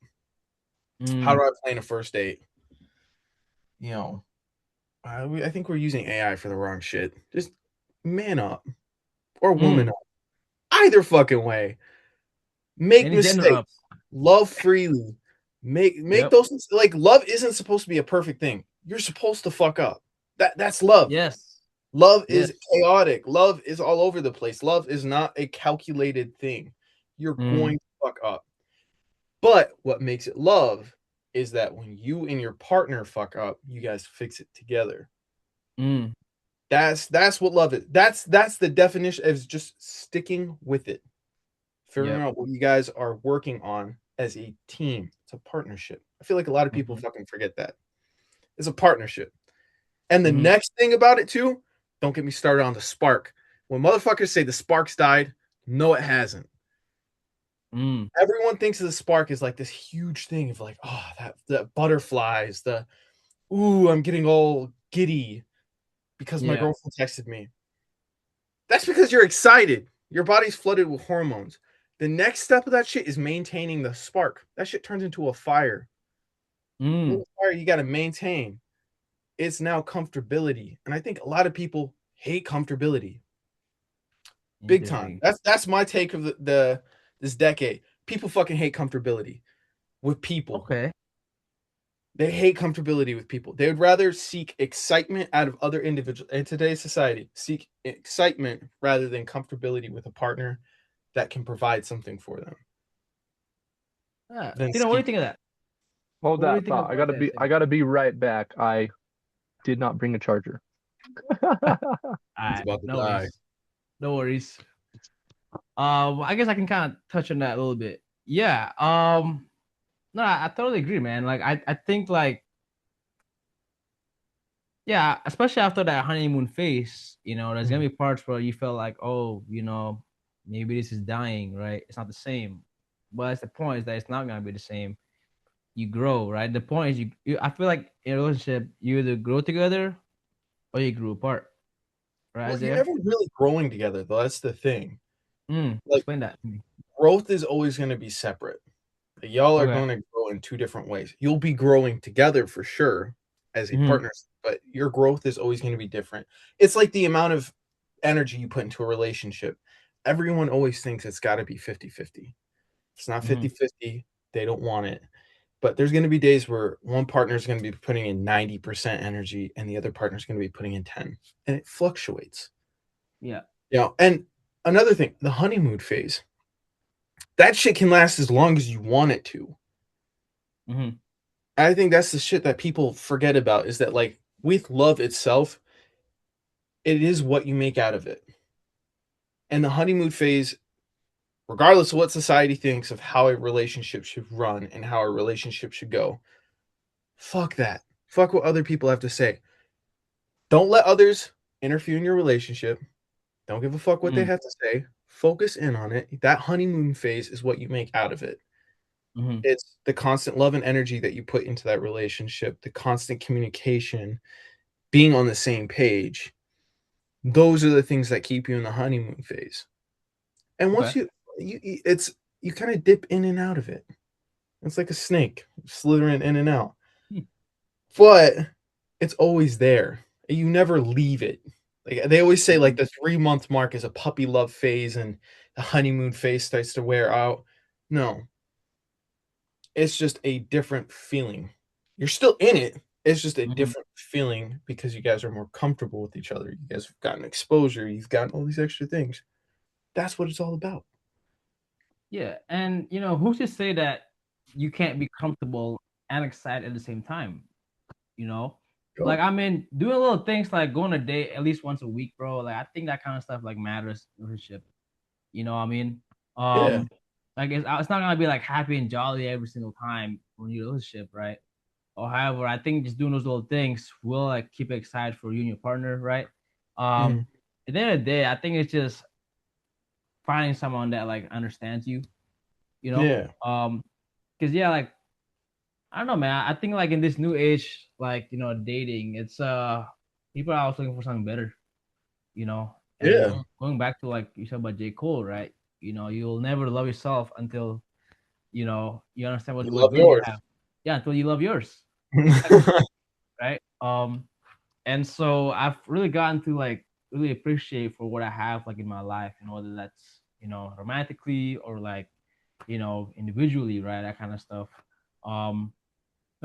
How Mm. do I plan a first date?" I think we're using AI for the wrong shit. Just man up or woman Mm. up, either fucking way. Make Any gender up. mistakes, love freely, make Yep. those like love isn't supposed to be a perfect thing. You're supposed to fuck up. That's love. Yes. Love Yes. is chaotic. Love is all over the place. Love is not a calculated thing. You're Mm. going to fuck up. But what makes it love is that when you and your partner fuck up, you guys fix it together. Mm. That's what love is. That's the definition of just sticking with it. Figuring Yep. out what you guys are working on as a team. It's a partnership. I feel like a lot of people Mm-hmm. fucking forget that. It's a partnership. And the Mm-hmm. next thing about it too, don't get me started on the spark. When motherfuckers say the spark's died, no, it hasn't. Mm. Everyone thinks of the spark as like this huge thing of like, oh, that the butterflies, the ooh, I'm getting all giddy because my Yeah. girlfriend texted me. That's because you're excited. Your body's flooded with hormones. The next step of that shit is maintaining the spark. That shit turns into a fire. Mm. Fire you got to maintain. It's now comfortability, and I think a lot of people hate comfortability. Big time. Interesting. That's my take of the this decade. People fucking hate comfortability with people. Okay. They hate comfortability with people. They would rather seek excitement out of other individuals in today's society. Seek excitement rather than comfortability with a partner that can provide something for them. Then Tino, what do you seek think of that? Hold What do you that think thought. about that I statement? gotta be right back. I did not bring a charger. All it's right. about to No die. worries. No worries. I guess I can kind of touch on that a little bit. Yeah. No, I totally agree, man. Like, I think like, yeah, especially after that honeymoon phase, there's gonna be parts where you felt like, oh, maybe this is dying, right? It's not the same. But that's the point is that it's not gonna be the same. You grow, right? The point is I feel like in a relationship, you either grow together or you grew apart, right, Well, you're Isaiah? never really growing together, though. That's the thing. Like Explain that to me. growth is always going to be separate. Y'all are Okay. going to grow in two different ways. You'll be growing together for sure as a Hmm. partner, but your growth is always going to be different. It's like the amount of energy you put into a relationship, everyone always thinks it's got to be 50-50. It's not Mm-hmm. 50-50. They don't want it. But there's going to be days where one partner is going to be putting in 90% energy and the other partner is going to be putting in 10. And it fluctuates. Yeah. And another thing, the honeymoon phase. That shit can last as long as you want it to. Mm-hmm. I think that's the shit that people forget about, is that, like, with love itself, it is what you make out of it. And the honeymoon phase, regardless of what society thinks of how a relationship should run and how a relationship should go, fuck that. Fuck what other people have to say. Don't let others interfere in your relationship. Don't give a fuck what they Mm-hmm. have to say. Focus in on it. That honeymoon phase is what you make out of it. Mm-hmm. It's the constant love and energy that you put into that relationship, the constant communication, being on the same page. Those are the things that keep you in the honeymoon phase. And once Okay. you kind of dip in and out of it. It's like a snake slithering in and out. Hmm. But it's always there. You never leave it. Like they always say, Mm-hmm. like the 3 month mark is a puppy love phase and the honeymoon phase starts to wear out. No, it's just a different feeling. You're still in it. It's just a Mm-hmm. different feeling because you guys are more comfortable with each other. You guys have gotten exposure. You've gotten all these extra things. That's what it's all about. Yeah. And who's to say that you can't be comfortable and excited at the same time? You know, like, Yo. I mean, doing little things like going a date at least once a week, bro. Like, I think that kind of stuff like matters in a relationship. You know what I mean? Yeah. Um, like it's not gonna be like happy and jolly every single time when you're in a relationship, right? Or however, I think just doing those little things will like keep it excited for you and your partner, right? Mhm. At the end of the day, I think it's just finding someone that like understands you, you know? Yeah. Because yeah, like I don't know, man. I think like in this new age, like dating, it's people are always looking for something better, you know. And Yeah. going back to like you said about J. Cole, right? You'll never love yourself until you understand You what love good you yours. have. Yeah, until you love yours. Exactly, right? And so I've really gotten to like really appreciate for what I have like in my life, and whether that's romantically or like individually, right? That kind of stuff. Um,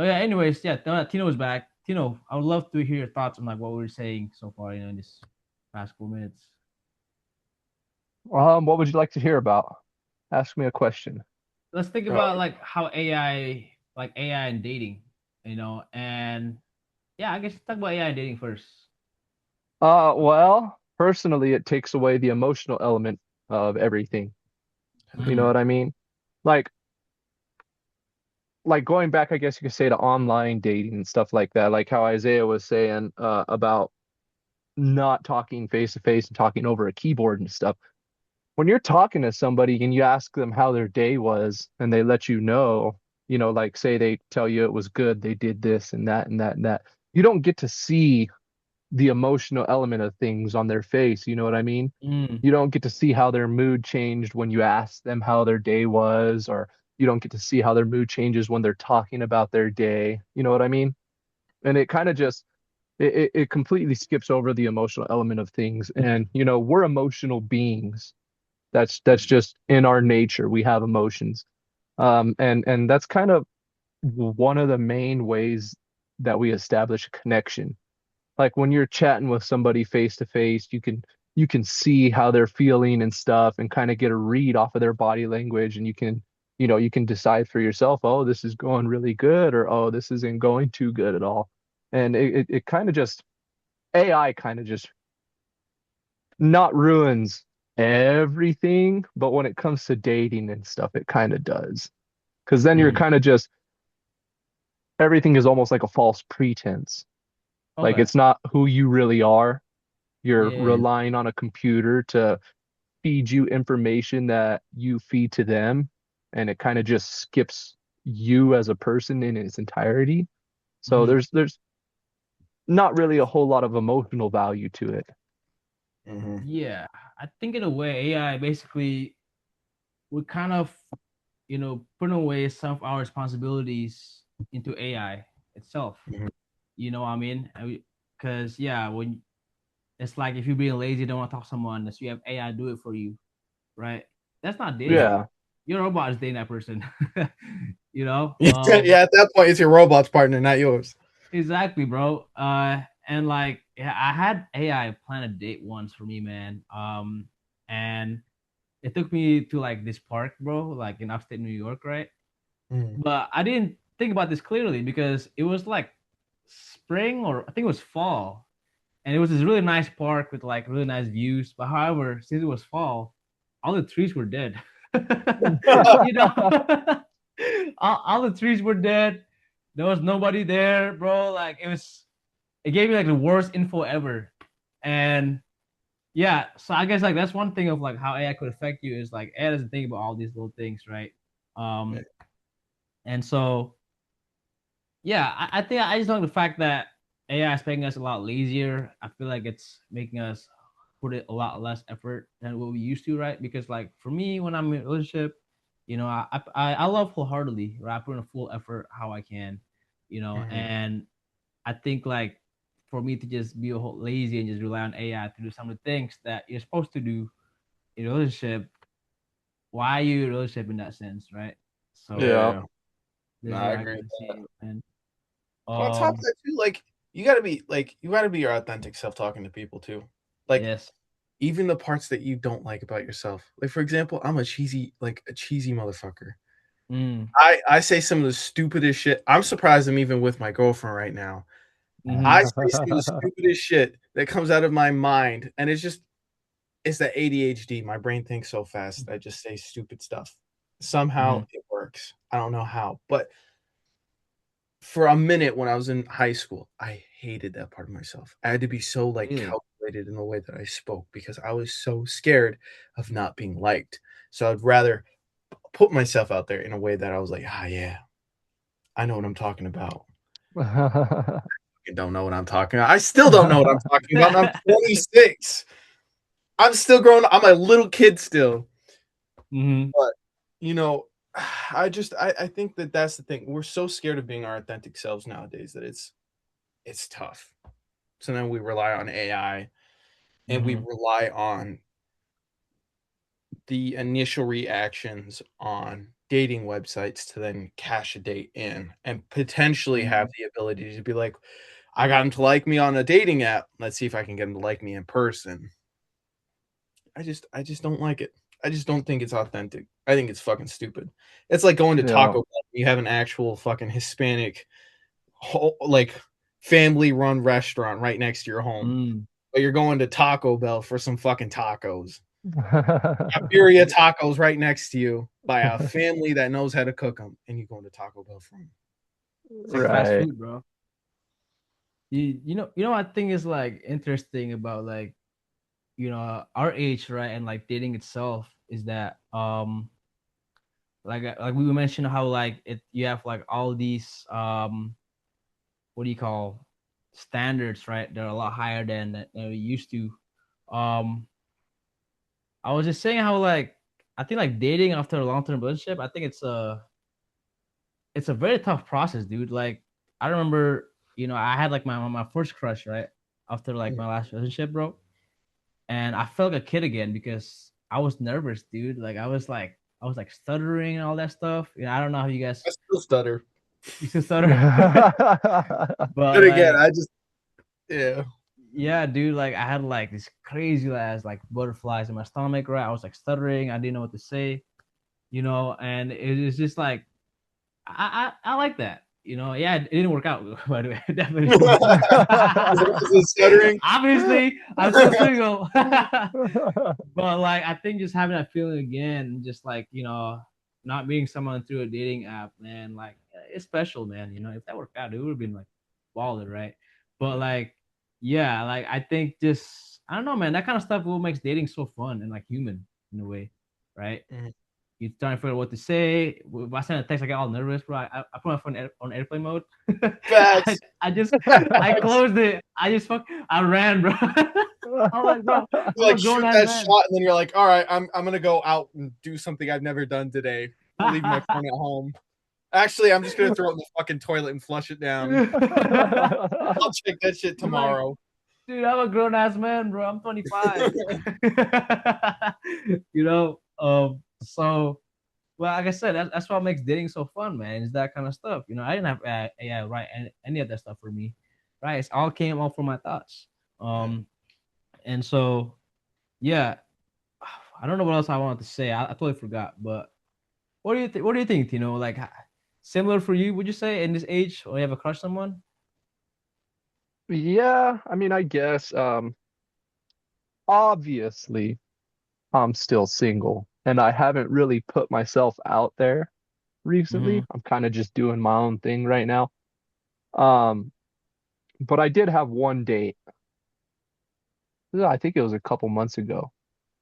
Oh yeah. Anyways, yeah. Tino is back. Tino, I would love to hear your thoughts on like what we were saying so far, in this past couple minutes. What would you like to hear about? Ask me a question. Let's think Oh, about like how AI and dating, and yeah, I guess let's talk about AI and dating first. Well, personally, it takes away the emotional element of everything. You know Mm, what I mean? Like, like going back, I guess you could say to online dating and stuff like that, like how Isaiah was saying about not talking face to face and talking over a keyboard and stuff. When you're talking to somebody and you ask them how their day was and they let you know, like say they tell you it was good, they did this and that and that and that, you don't get to see the emotional element of things on their face. You know what I mean? mm, You don't get to see how their mood changed when you ask them how their day was, or you don't get to see how their mood changes when they're talking about their day. You know what I mean? And it kind of just it completely skips over the emotional element of things. And we're emotional beings. That's just in our nature. We have emotions. And that's kind of one of the main ways that we establish a connection. Like when you're chatting with somebody face to face, you can see how they're feeling and stuff and kind of get a read off of their body language, and you can decide for yourself, oh, this is going really good, or oh, this isn't going too good at all. And it kind of just AI kind of just not ruins everything, but when it comes to dating and stuff, it kind of does. Because then you're mhm. kind of just everything is almost like a false pretense. Like okay. it's not who you really are. You're Yeah. relying on a computer to feed you information that you feed to them, and it kind of just skips you as a person in its entirety. So Hmm. there's not really a whole lot of emotional value to it. Mhm. Yeah. I think in a way, AI basically would kind of put away some of our responsibilities into AI itself. Mhm. You know what I mean? Because yeah, it's like if you're being lazy, don't want to talk to someone, so you have AI do it for you, right? That's not dating. Yeah. Your robot is dating that person. you know? Yeah, at that point, it's your robot's partner, not yours. Exactly, bro. And like, yeah, I had AI plan a date once for me, man. And it took me to like this park, bro, like in upstate New York, right? Mm. But I didn't think about this clearly because it was like spring or I think it was fall, and it was this really nice park with like really nice views. But however, since it was fall, all the trees were dead. you know, all the trees were dead. There was nobody there, bro. Like it gave me like the worst info ever. And yeah, so I guess like that's one thing of like how AI could affect you is like AI doesn't think about all these little things, right? Um, and so yeah, I think I just like the fact that AI is making us a lot lazier. I feel like it's making us put it a lot less effort than what we used to, right? Because like for me, when I'm in a relationship, I love wholeheartedly, right? I put in a full effort how I can, Mhm. and I think like for me to just be a whole lazy and just rely on AI to do some of the things that you're supposed to do in a relationship, why are you in a relationship in that sense, right? So Yeah. Yeah, this no, is I where I agree. can see it, and On top of um, that, too, like you gotta be your authentic self talking to people too. Like yes. even the parts that you don't like about yourself. Like for example, I'm a cheesy motherfucker. Mm. I say some of the stupidest shit. I'm surprised I'm even with my girlfriend right now. Mm-hmm. I say some of the stupidest shit that comes out of my mind, and it's that ADHD. My brain thinks so fast. I just say stupid stuff. Somehow Mm-hmm. it works. I don't know how, but for a minute when I was in high school, I hated that part of myself. I had to be so like Really? calculated in the way that I spoke because I was so scared of not being liked. So I'd rather put myself out there in a way that I was like, ah, yeah, I know what I'm talking about. I don't know what I'm talking about. I still don't know what I'm talking about. And I'm 26. I'm still growing. I'm a little kid still. Mm-hmm. But you know, I think that that's the thing. We're so scared of being our authentic selves nowadays that it's tough. So then we rely on AI and we Mm-hmm. rely on the initial reactions on dating websites to then cash a date in and potentially have Mm. the ability to be like, I got him to like me on a dating app. Let's see if I can get him to like me in person. I just don't like it. I just don't think it's authentic. I think it's fucking stupid. It's like going to Yeah. Taco Bell. You have an actual fucking Hispanic like family run restaurant right next to your home. Mm. But you're going to Taco Bell for some fucking tacos. Birria tacos right next to you by a family that knows how to cook them, and you're going to Taco Bell for them. It's like fast Right. food, bro. You know what I think is like interesting about like our age, right, and like dating itself is that like we mentioned how like you have like all these what do you call standards, right? They're a lot higher than we used to. Um, I was just saying how like I think like dating after a long term relationship, I think it's a very tough process, dude. Like I remember, I had like my first crush, right? After like my last relationship, bro. And I felt like a kid again because I was nervous, dude. Like I was like stuttering and all that stuff. I don't know how you guys I still stutter. used to stutter. but But again, like yeah. yeah, dude, like I had like these crazy ass like butterflies in my stomach, right? I was like stuttering, I didn't know what to say, and it was just like I like that. Yeah, it didn't work out, by the way. It definitely didn't work Is out. it stuttering? Obviously, I'm still single. But like I think just having that feeling again, just like, not being someone through a dating app, man, like it's special, man. If that worked out, it would have been like baller, right? But like, yeah, like I think just I don't know, man, that kind of stuff will makes dating so fun and like human in a way, right? Mhm. You trying to figure out what to say. If I send a text, I get all nervous, bro. I put my phone on airplane mode. I, Facts. I just I Facts. closed it. I ran, bro. I'm like, bro, You I'm a like grown shoot ass that man. shot, and then you're like, all right, I'm gonna go out and do something I've never done today. I'm leaving my phone at home. Actually, I'm just gonna throw it in the fucking toilet and flush it down. I'll check that shit like, tomorrow. Dude, I'm a grown ass man, bro. I'm 25. You know, so well, like I said, that's what makes dating so fun, man. Is that kind of stuff. You know, I didn't have AI write any of that stuff for me, right? It's all came off from my thoughts. Yeah. And so yeah, I don't know what else I wanted to say. I totally forgot. But what do you think? What do you think? You know, like similar for you? Would you say in this age, or you have a crush on someone? Yeah, I mean, I guess obviously I'm still single and I haven't really put myself out there Mm-hmm. recently. I'm kind of just doing my own thing right now. Um, but I did have one date. I think it was a couple months ago.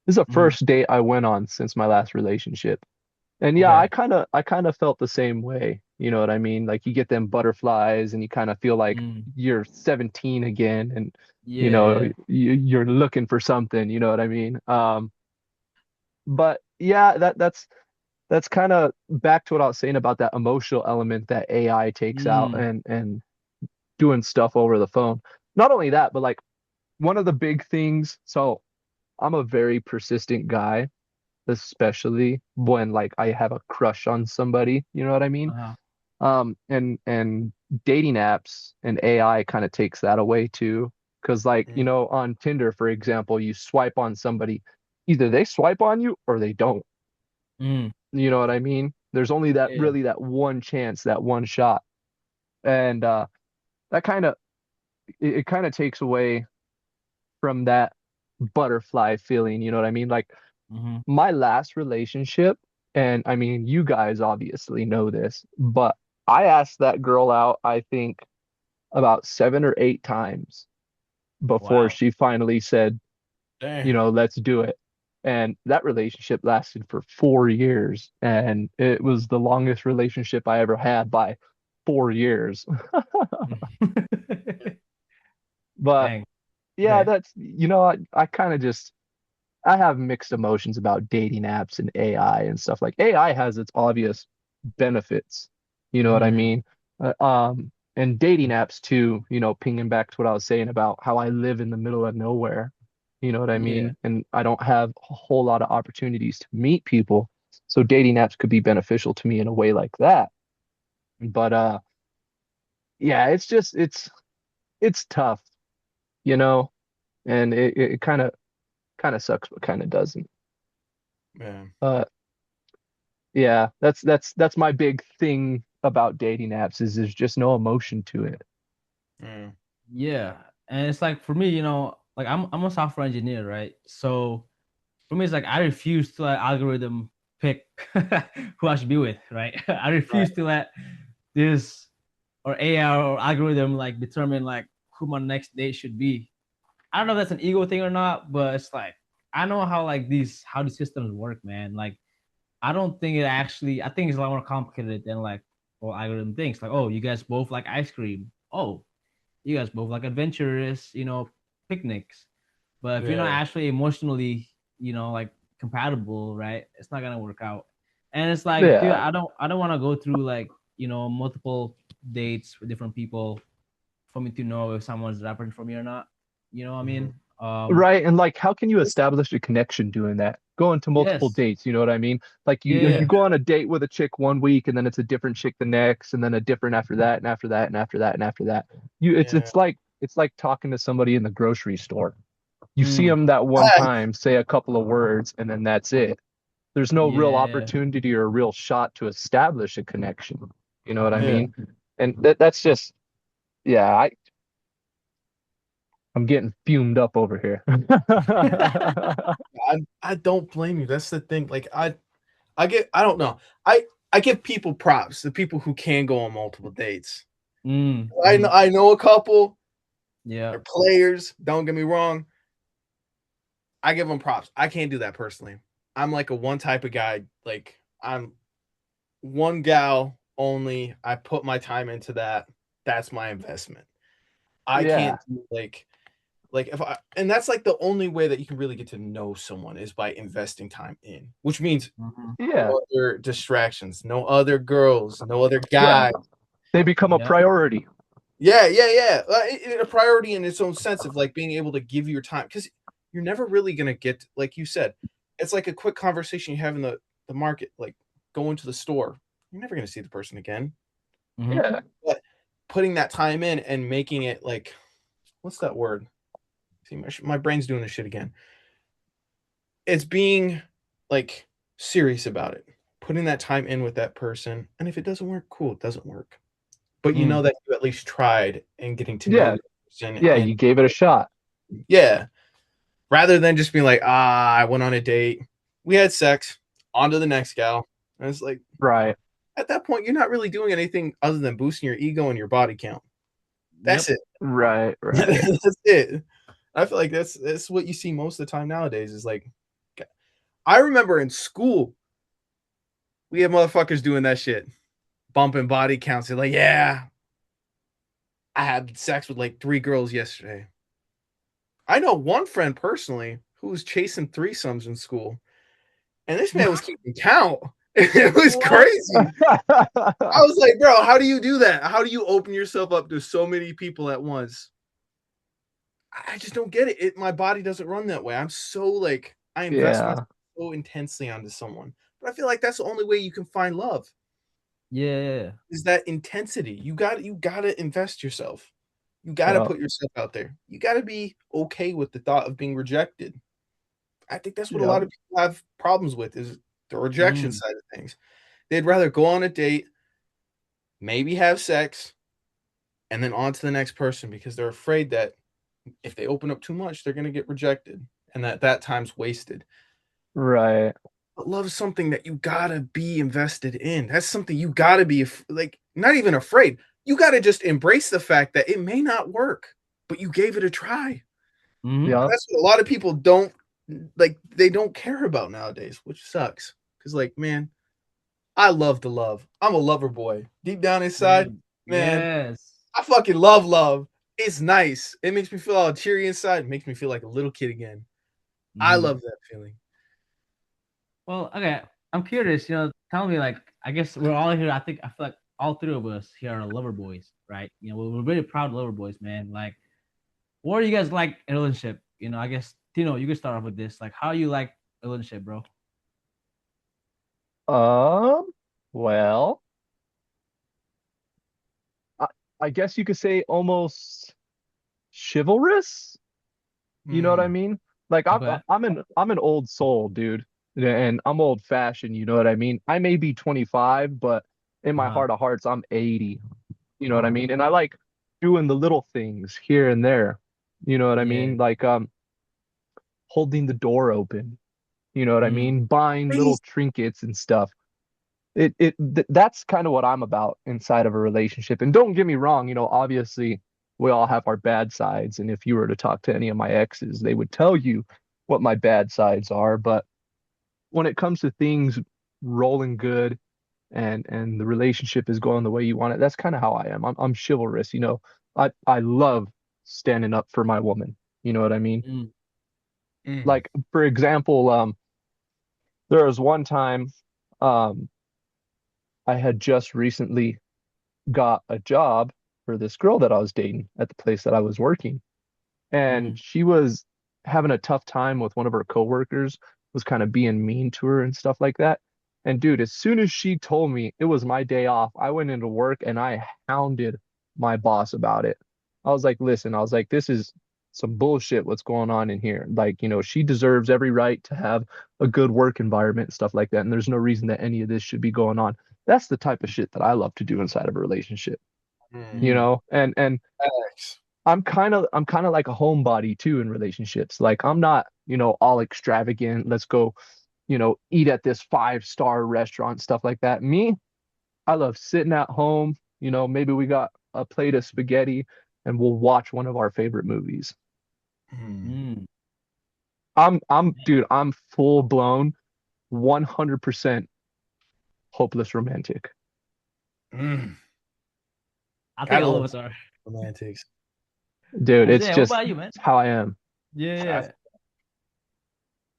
This is the Mm-hmm. first date I went on since my last relationship. And yeah, Okay. I kind of felt the same way. You know what I mean? Like you get them butterflies and you kind of feel like Mm. you're 17 again and Yeah. you're looking for something, you know what I mean? But yeah, that's kind of back to what I was saying about that emotional element that AI takes out Mm. and doing stuff over the phone. Not only that, but like one of the big things, so I'm a very persistent guy, especially when like I have a crush on somebody, you know what I mean? Uh-huh. And dating apps and AI kind of takes that away too. Because like, Mm. on Tinder, for example, you swipe on somebody, either they swipe on you or they don't. Mm. You know what I mean? There's only that Yeah. really that one chance, that one shot. And that kind of it kind of takes away from that butterfly feeling, you know what I mean? Like Mm-hmm. my last relationship, and I mean, you guys obviously know this, but I asked that girl out, I think about 7 or 8 times before Wow. she finally said, Damn. let's do it. And that relationship lasted for 4 years, and it was the longest relationship I ever had by 4 years. But Dang. yeah, Okay. that's, I kind of just, I have mixed emotions about dating apps and AI and stuff. Like AI has its obvious benefits, you know what I Mm-hmm. mean? And dating apps too, pinging back to what I was saying about how I live in the middle of nowhere, you know what I Yeah. mean? And I don't have a whole lot of opportunities to meet people. So dating apps could be beneficial to me in a way like that. But yeah, it's tough, you know, and it kind of sucks, but kind of doesn't. Man. But yeah, that's my big thing about dating apps is there's just no emotion to it. Mm. Yeah. And it's like for me, like I'm a software engineer, right? So for me, it's like I refuse to let algorithm pick who I should be with, right? I Right. refuse to let this or AI or algorithm like determine like who my next date should be. I don't know if that's an ego thing or not, but it's like I know how like these systems work, man. Like I don't think it actually. I think it's a lot more complicated than like what algorithm thinks. Like, oh, you guys both like ice cream. Oh, you guys both like adventurous, picnics. But if you're not Yeah. actually emotionally, like compatible, right, it's not gonna work out. And it's like, dude, Yeah, I don't want to go through like, multiple dates with different people for me to know if someone's the right person for me or not. You know what I Mhm. mean? right. And like, how can you establish a connection doing that? Going to multiple Yes. dates, you know what I mean? Like you Yeah. go on a date with a chick one week, and then it's a different chick the next, and then a different after that, and after that, and after that, and after that. It's Yeah. it's like it's like talking to somebody in the grocery store. You see Mm. them that one time, say a couple of words, and then that's it. There's no real Yeah. opportunity or a real shot to establish a connection. You know what I Yeah. mean? And that's just, yeah, I'm getting fumed up over here. I don't blame you. That's the thing. Like I don't know. I give people props, the people who can go on multiple dates. Mm. I know Mm. I know a couple, Yeah. they're players, don't get me wrong. I give them props. I can't do that personally. I'm like a one type of guy. Like I'm one gal only. I put my time into that. That's my investment. I Yeah, can't do like if I and that's like the only way that you can really get to know someone is by investing time in, which means Mhm. yeah, no other distractions, no other girls, no other yeah. guys. They become a Yeah. priority. Yeah. A priority in its own sense of like being able to give your time, because you're never really gonna get, like you said, it's like a quick conversation you have in the market, like going to the store. You're never gonna see the person again. Mm-hmm. Yeah. But putting that time in and making it like, what's that word? See, my brain's doing this shit again. It's being like serious about it, putting that time in with that person, and if it doesn't work, cool, it doesn't work. But you know Mm. that you at least tried and getting to know Yeah. the person, Yeah. and You gave it a shot. yeah, rather than just being like, I went on a date, we had sex, on to the next gal. And it's like, Right. at that point, you're not really doing anything other than boosting your ego and your body count. That's Yep. it. Right. Right. That's it. I feel like that's what you see most of the time nowadays. Is like, I remember in school, we had motherfuckers doing that shit, bumping body counts. They're like, yeah, I had sex with like 3 girls yesterday. I know one friend personally who was chasing threesomes in school, and this man was keeping count. It was What? crazy. I was like, bro, how do you do that? How do you open yourself up to so many people at once? I just don't get it. My body doesn't run that way. I'm so like, I invest Yeah. myself so intensely onto someone, but I feel like that's the only way you can find love, Yeah. is that intensity. You gotta invest yourself. You gotta Yeah. put yourself out there. You gotta be okay with the thought of being rejected. I think that's what a Yeah. lot of people have problems with, is the rejection Mm. side of things. They'd rather go on a date, maybe have sex, and then on to the next person, because they're afraid that if they open up too much, they're gonna get rejected, and that time's wasted. Right. But love is something that you gotta be invested in. That's something you gotta be like, not even afraid. You gotta just embrace the fact that it may not work, but you gave it a try. Mm-hmm. Yeah. That's what a lot of people don't like. They don't care about nowadays, which sucks. Because like, man, I love to love. I'm a lover boy. Deep down inside, Man. man, Yes. I fucking love love. It's nice. It makes me feel all cheery inside. It makes me feel like a little kid again. I Mm-hmm. love that feeling. Well, okay. I'm curious. Tell me, like, I guess we're all here. I feel like all three of us here are lover boys, right? We're really proud lover boys, man. Like, what are you guys like in a relationship? I guess Tino, you can start off with this. Like, how you like a relationship, bro? Um, well, I, I guess you could say almost chivalrous. You know what I Hmm. mean? Like Okay. I'm an old soul, dude. And I'm old fashioned, you know what I mean? I may be 25, but in Uh my huh. heart of hearts, I'm 80. You know what I mean? And I like doing the little things here and there. You know what I Yeah. mean? Like holding the door open. You know what I Mm. mean? Buying little Please. trinkets and stuff. That's kind of what I'm about inside of a relationship. And don't get me wrong, obviously we all have our bad sides. And if you were to talk to any of my exes, they would tell you what my bad sides are. But when it comes to things rolling good and the relationship is going the way you want it, that's kind of how I am. I'm chivalrous, I love standing up for my woman. You know what I mean? Mm. Mm. Like for example, there was one time um I had just recently got a job for this girl that I was dating at the place that I was working. And Mm. she was having a tough time with one of her coworkers, was kind of being mean to her and stuff like that. And dude, as soon as she told me it was my day off, I went into work and I hounded my boss about it. I was like, listen, I was like, this is some bullshit what's going on in here. Like, she deserves every right to have a good work environment and stuff like that. And there's no reason that any of this should be going on. That's the type of shit that I love to do inside of a relationship, Mm. and Facts. I'm kind of like a homebody too in relationships. Like I'm not, all extravagant. Let's go, eat at this 5-star restaurant, stuff like that. Me, I love sitting at home, maybe we got a plate of spaghetti and we'll watch one of our favorite movies. Mm. Mm. Dude, I'm full blown 100% hopeless romantic. Mm. I think Gotta all of love us are. romantics. Dude, it's Isaiah, what just about you, man? it's how I am. Yeah.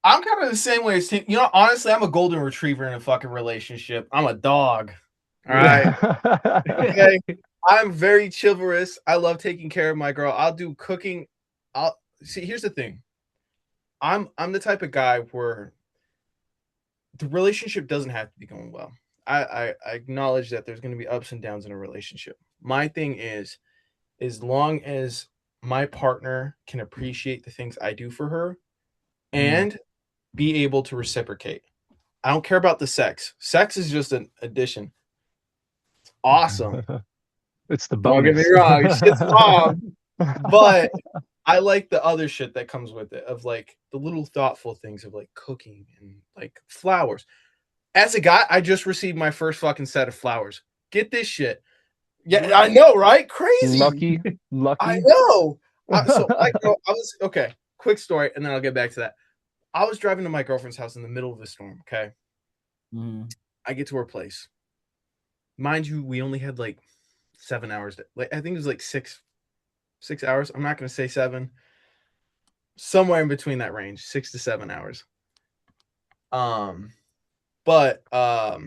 I'm kind of the same way as Tim. Honestly, I'm a golden retriever in a fucking relationship. I'm a dog. All right. Yeah. Okay. I'm very chivalrous. I love taking care of my girl. I'll do cooking. I'll see. Here's the thing. I'm the type of guy where the relationship doesn't have to be going well. I acknowledge that there's going to be ups and downs in a relationship. My thing is, as long as my partner can appreciate the things I do for her Mm. and be able to reciprocate. I don't care about the sex. Sex is just an addition. Awesome. It's the Don't get me bonus. wrong. Shit's bomb. But I like the other shit that comes with it of like the little thoughtful things of like cooking and like flowers. As a guy, I just received my first fucking set of flowers. Get this shit. Yeah, I What? know, right? Crazy. Lucky, I lucky. know. So my girl, I was okay. Quick story, and then I'll get back to that. I was driving to my girlfriend's house in the middle of a storm. Okay, Mm. I get to her place. Mind you, we only had like 7 hours. Like I think it was like 6 hours. I'm not gonna say seven. Somewhere in between that range, 6 to 7 hours. Um, but I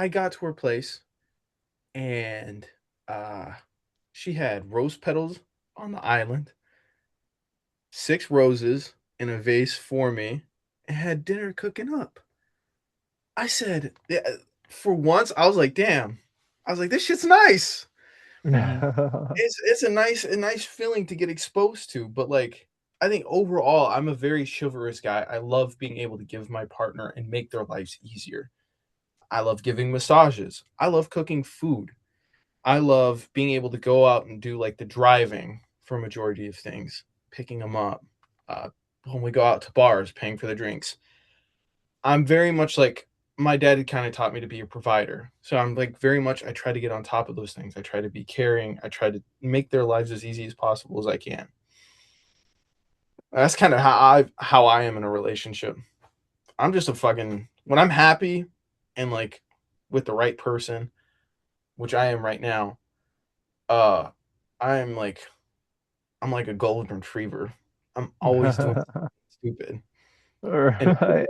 got to her place and she had rose petals on the island, 6 roses in a vase for me, and had dinner cooking up. I said, yeah, for once, I was like, damn. I was like, this shit's nice. Mm-hmm. It's a nice feeling to get exposed to, but like I think overall I'm a very chivalrous guy. I love being able to give my partner and make their lives easier. I love giving massages. I love cooking food. I love being able to go out and do like the driving for a majority of things, picking them up. Uh, when we go out to bars, paying for the drinks. I'm very much like my dad had kind of taught me to be a provider. So I'm like very much I try to get on top of those things. I try to be caring. I try to make their lives as easy as possible as I can. That's kind of how I am in a relationship. I'm just a fucking when I'm happy and like with the right person, which I am right now, uh I'm like I'm like a golden retriever. I'm always doing stupid. And Right.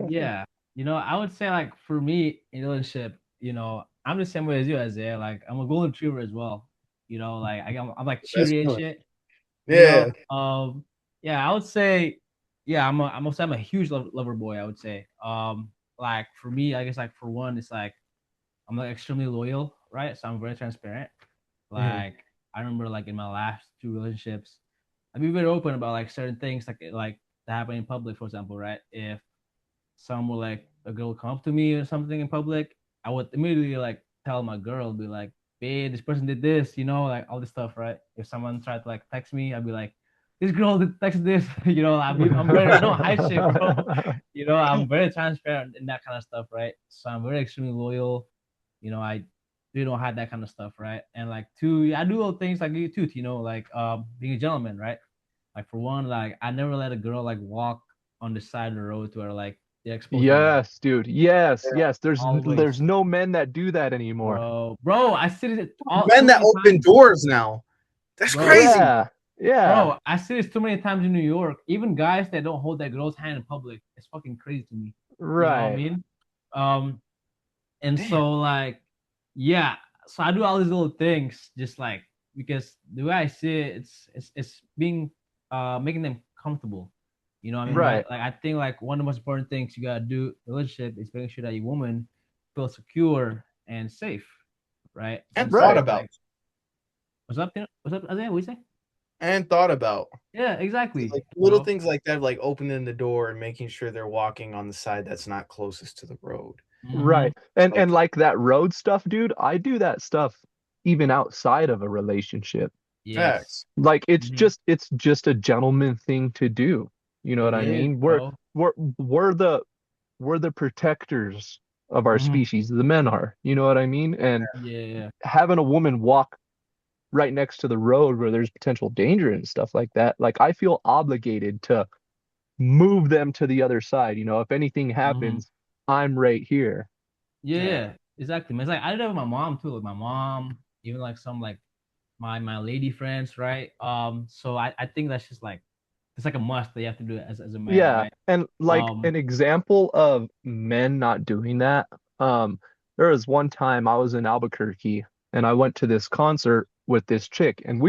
Yeah. I would say like for me in a relationship, I'm the same way as you, Isaiah. Like I'm a golden retriever as well. Like I'm like best cheery and feeling. shit. You Yeah. know, yeah, I would say, yeah, I'm a huge lover boy. I would say, like for me, I guess like for one, it's like I'm like extremely loyal, right? So I'm very transparent. Mhm. Like I remember like in my last two relationships, I'd be very open about like certain things like that happen in public, for example, right? If someone like a girl come up to me or something in public, I would immediately like tell my girl, be like, babe, this person did this, like all this stuff, right? If someone tried to like text me, I'd be like, this girl did text this, I don't hide shit, bro. I'm very transparent in that kind of stuff, right? So I'm very extremely loyal. I really don't hide that kind of stuff, right? And like two, yeah, I do little things like you too, like being a gentleman, right? Like for one, like I never let a girl like walk on the side of the road to where like they're exposing me, right? Yes, dude. Yes, Yeah. yes. There's Always, no men that do that anymore. bro. I see it all Men too that many open times, doors now. That's bro. crazy. Yeah. Yeah. Bro, I see this too many times in New York. Even guys that don't hold that girl's hand in public, it's fucking crazy to me. You know what I Right. mean? Um, and Damn. so like, yeah. So I do all these little things, just like because the way I see it, it's being making them comfortable. You know what I mean, right? Right. Like I think like one of the most important things you gotta do in a relationship is making sure that your woman feels secure and safe, right? And And thought so Right. about. like, what's up, Tino? What's up, Isaiah? What you say? And thought about. Yeah, exactly. Like little things like that, like opening the door and making sure they're walking on the side that's not closest to the road. Mm-hmm. Right. And Like like that road stuff, dude, I do that stuff even outside of a relationship. Yes. facts. Like Mm-hmm. it's just a gentleman thing to do. You know It what I is, mean? bro. We're we're the we're the protectors of our Mm-hmm. species. The men are. You know what I mean? And Yeah. having a woman walk right next to the road where there's potential danger and stuff like that, like I feel obligated to move them to the other side. If anything Mm-hmm. happens, I'm right here. Yeah. Yeah. Exactly. Man. It's like I did that with my mom too. Like my mom, even like some like my lady friends, right? So I think that's just like it's like a must that you have to do it as a man, Yeah, right? and like Um, an example of men not doing that, um, there was one time I was in Albuquerque and I went to this concert with this chick, and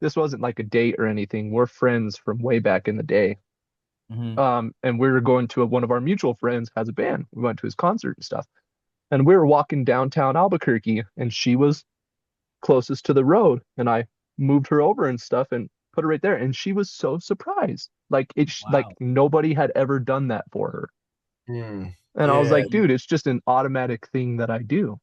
this wasn't like a date or anything. We're friends from way back in the day. Mm-hmm. And we were going to one of our mutual friends has a band. We went to his concert and stuff. And we were walking downtown Albuquerque, and she was closest to the road, and I moved her over and stuff and put her right there. And she was so surprised. Like Wow. nobody had ever done that for her. Hmm. And I was Yeah. like, dude, it's just an automatic thing that I do.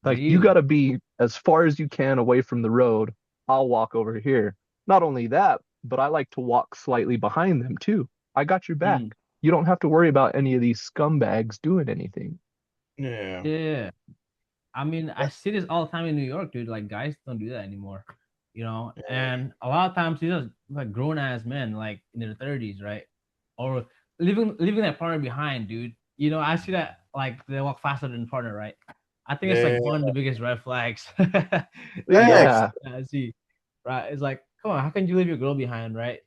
Like you Really? got to be as far as you can away from the road. I'll walk over here. Not only that, but I like to walk slightly behind them too. I got your back. Mm. You don't have to worry about any of these scumbags doing anything. Yeah. Yeah. I mean, I see this all the time in New York, dude. Like, guys don't do that anymore, And a lot of times, these are like grown ass men, like in their 30s, right? Or leaving their partner behind, dude. I see that like they walk faster than partner, right? I think it's Yeah. like one of the biggest red flags. Facts. Yeah. I see, right? It's like, come on, how can you leave your girl behind, right?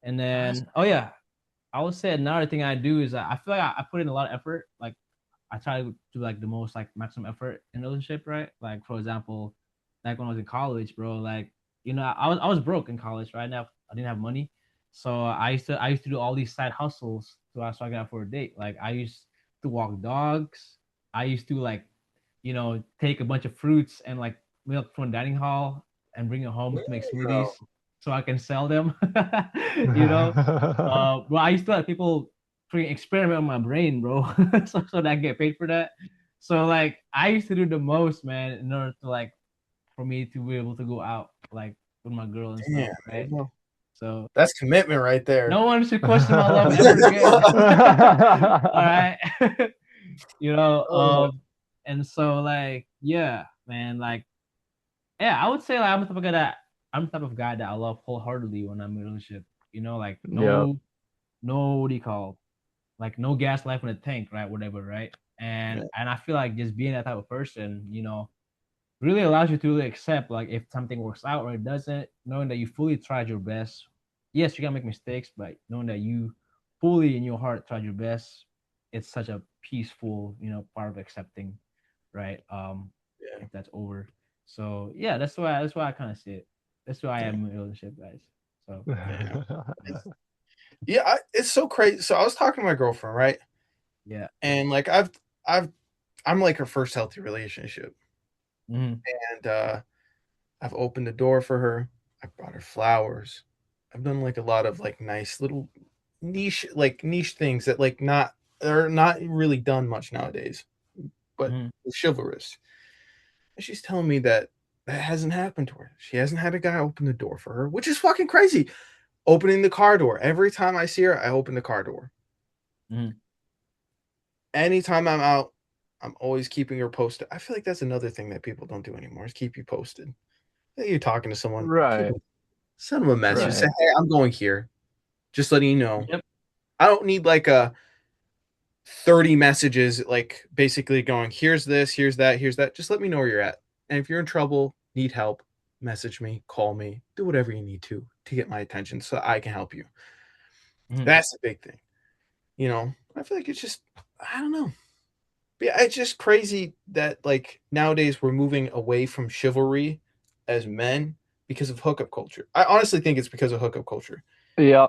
And That's- then, oh yeah, I would say another thing I do is I feel like I put in a lot of effort, like I try to do like the most like maximum effort in a relationship, right? Like for example, like when I was in college, bro, like I was broke in college, right? Now I didn't have money. So I used to do all these side hustles so I could afford a date. Like I used to walk dogs. I used to like, take a bunch of fruits and like milk from the dining hall and bring it home to make smoothies Bro. so I can sell them. you know. Well, I used to let people freaking experiment on my brain, bro, so that I get paid for that. So like I used to do the most, man, in order to like for me to be able to go out like with my girl and Damn, stuff, right? Abel. So That's commitment right there. no one should question my love ever again. All right. you know, Oh, and so like yeah, man, like yeah, I would say like I'm the type of guy that I love wholeheartedly when I'm in a relationship. Like Yeah. no what do you call like no gas left in the tank, right? Whatever, right? And yeah. and I feel like just being that type of person, really allows you to really accept like if something works out or it doesn't, knowing that you fully tried your best. Yes, you gotta make mistakes, but knowing that you fully in your heart tried your best, it's such a peaceful, part of accepting, right? Yeah. If that's over. So yeah, that's why I kind of see it. That's why I Yeah. am in a relationship, guys. So Yeah. Yeah, it's so crazy. So I was talking to my girlfriend, right? yeah. And like I've I'm like her first healthy relationship. Hmm. And I've opened the door for her. I've brought her flowers. I've done like a lot of like nice little niche things that like not are not really done much nowadays, but Hmm. chivalrous. And she's telling me that that hasn't happened to her. She hasn't had a guy open the door for her, which is fucking crazy. Opening the car door. Every time I see her, I open the car door. Hmm. Anytime I'm out, I'm always keeping her posted. I feel like that's another thing that people don't do anymore is keep you posted. You're talking to someone, Right. send them a message. Yeah. Say, Right. hey, I'm going here. Just letting you know. Yep. I don't need like a 30 messages, like basically going, here's this, here's that, here's that. Just let me know where you're at. And if you're in trouble, need help, message me, call me, do whatever you need to get my attention so I can help you. Hmm. That's the big thing. I feel like it's just, I don't know. But yeah, it's just crazy that like nowadays we're moving away from chivalry as men because of hookup culture. I honestly think it's because of hookup culture. Yeah.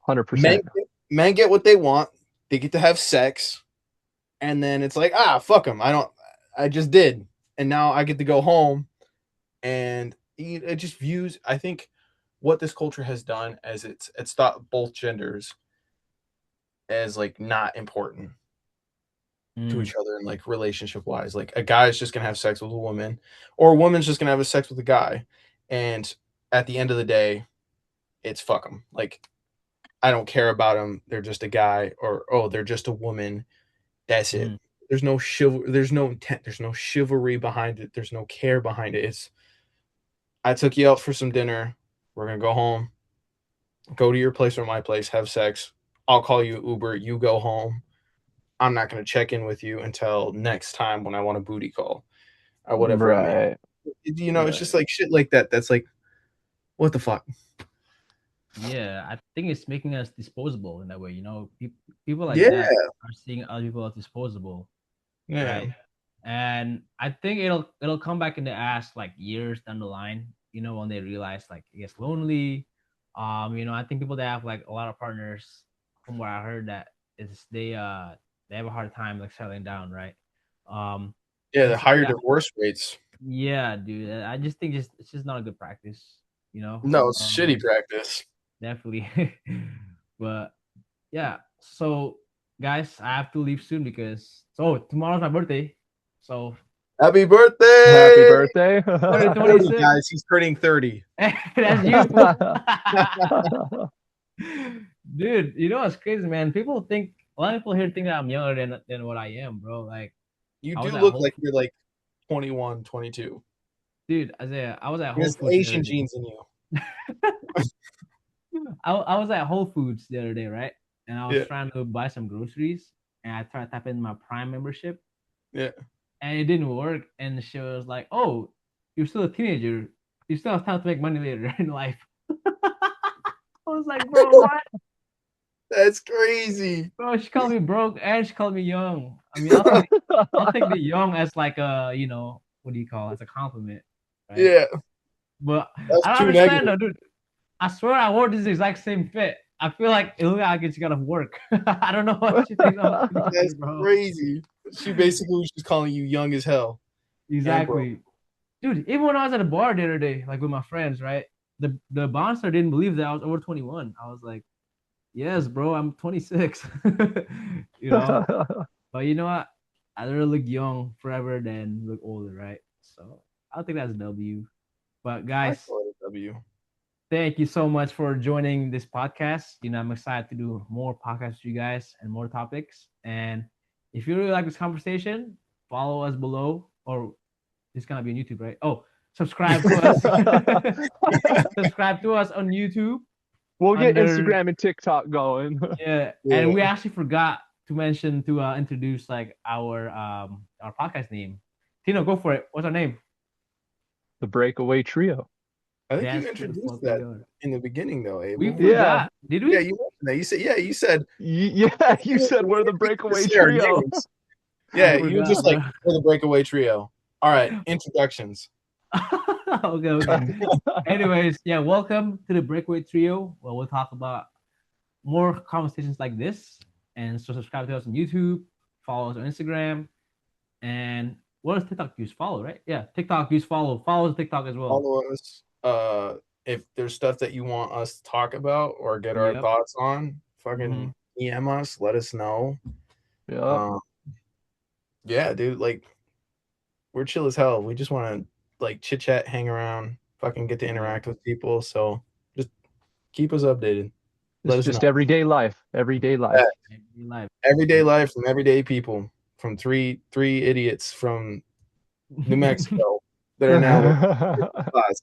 Men 100%. men get what they want. They get to have sex, and then it's like, fuck them. I just did, and now I get to go home, and it just views. I think what this culture has done as it's thought both genders as like not important to Mm. each other and like relationship wise. Like a guy is just gonna have sex with a woman, or a woman's just gonna have a sex with a guy, and at the end of the day, it's fuck them. Like I don't care about them. They're just a guy, or oh, they're just a woman. That's it. Mhm. There's no there's no intent. There's no chivalry behind it. There's no care behind it. It's I took you out for some dinner. We're gonna go home. Go to your place or my place. Have sex. I'll call you Uber. You go home. I'm not gonna check in with you until next time when I want a booty call or whatever it may. Right. It's just Right. like shit like that. That's like what the fuck. Yeah, I think it's making us disposable in that way. People like Yeah, that are seeing other people as disposable. Yeah. right? And I think it'll come back in the ass like years down the line, when they realize like it gets lonely. I think people that have like a lot of partners, from what I heard, that is they have a hard time like settling down, right? Um, Yeah, and the so higher yeah, divorce rates. yeah, dude. I just think it's just not a good practice, you know. No, it's shitty Um, practice. Definitely. But yeah, so guys, I have to leave soon because tomorrow's my birthday. So Happy Happy birthday! birthday. He's 30, 2026. guys. He's turning 30. That's you, fool. Dude, you know what's crazy, man? People think a lot of people here think that I'm younger than what I am, bro. Like You I was do at look Whole like you're like 21, 22. dude, Isaiah, I was at Whole There's Foods the other Asian day. genes in you. I was at Whole Foods the other day, right? And I was Yeah, trying to buy some groceries, and I tried to tap in my Prime membership, yeah. and it didn't work. And she was like, "Oh, you're still a teenager. You still have time to make money later in life." I was like, "Bro, what?" That's crazy. Bro, she called me broke and she called me young. I mean, I'll take the young as like a what do you call it? As a compliment, right? Yeah, But that's I don't too understand negative. though, dude. I swear I wore this exact same fit. I feel like it looked like it's gonna work. I don't know what she thinks I'm a That's teenager, bro. crazy. She basically was just calling you young as hell and broke. Exactly. Dude, even when I was at a bar the other day, like with my friends, right? The bouncer didn't believe that I was over 21. I was like, yes, bro, I'm 26. you know? But you know what? I'd rather look young forever than look older, right? So I'll think that's a W. But I guys, call it a W. thank you so much for joining this podcast. I'm excited to do more podcasts with you guys and more topics. And if you really like this conversation, follow us below, or it's gonna be on YouTube, right? Oh, subscribe to us. Subscribe to us on YouTube We'll get under Instagram and TikTok going. yeah. And Yeah. we actually forgot to mention to introduce like our podcast name. Tino, go for it. What's our name? The Breakaway Trio. I think you Dance to the introduced folk that together. in the beginning, though, We Abel. Yeah. forgot. Did Yeah, we? you mentioned that. You said, Yeah, you said we're the we need to Breakaway say our Trio. names. I Yeah, you were forgot, just like, bro. we're the Breakaway Trio. All right, introductions. Okay. Anyways, yeah, welcome to the Breakaway Trio, where we'll talk about more conversations like this. And so subscribe to us on YouTube, follow us on Instagram, and what does TikTok use? Follow, right? Yeah, TikTok use follow. Follow us TikTok as well. Follow us. If there's stuff that you want us to talk about or get our Yep. thoughts on, Mm-hmm. fucking EM us. Let us know. Yeah. Yeah, dude. Like, we're chill as hell. We just want to like chit chat, hang around, fucking get to interact with people. So just keep us updated. It's Let us know. just everyday life. Everyday life. Live. Everyday life from everyday people, from three idiots from New Mexico that are now class.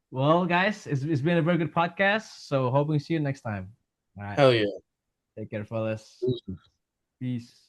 Well, guys, it's been a very good podcast. So hoping to see you next time. All right. Hell yeah. Take care, fellas. Peace.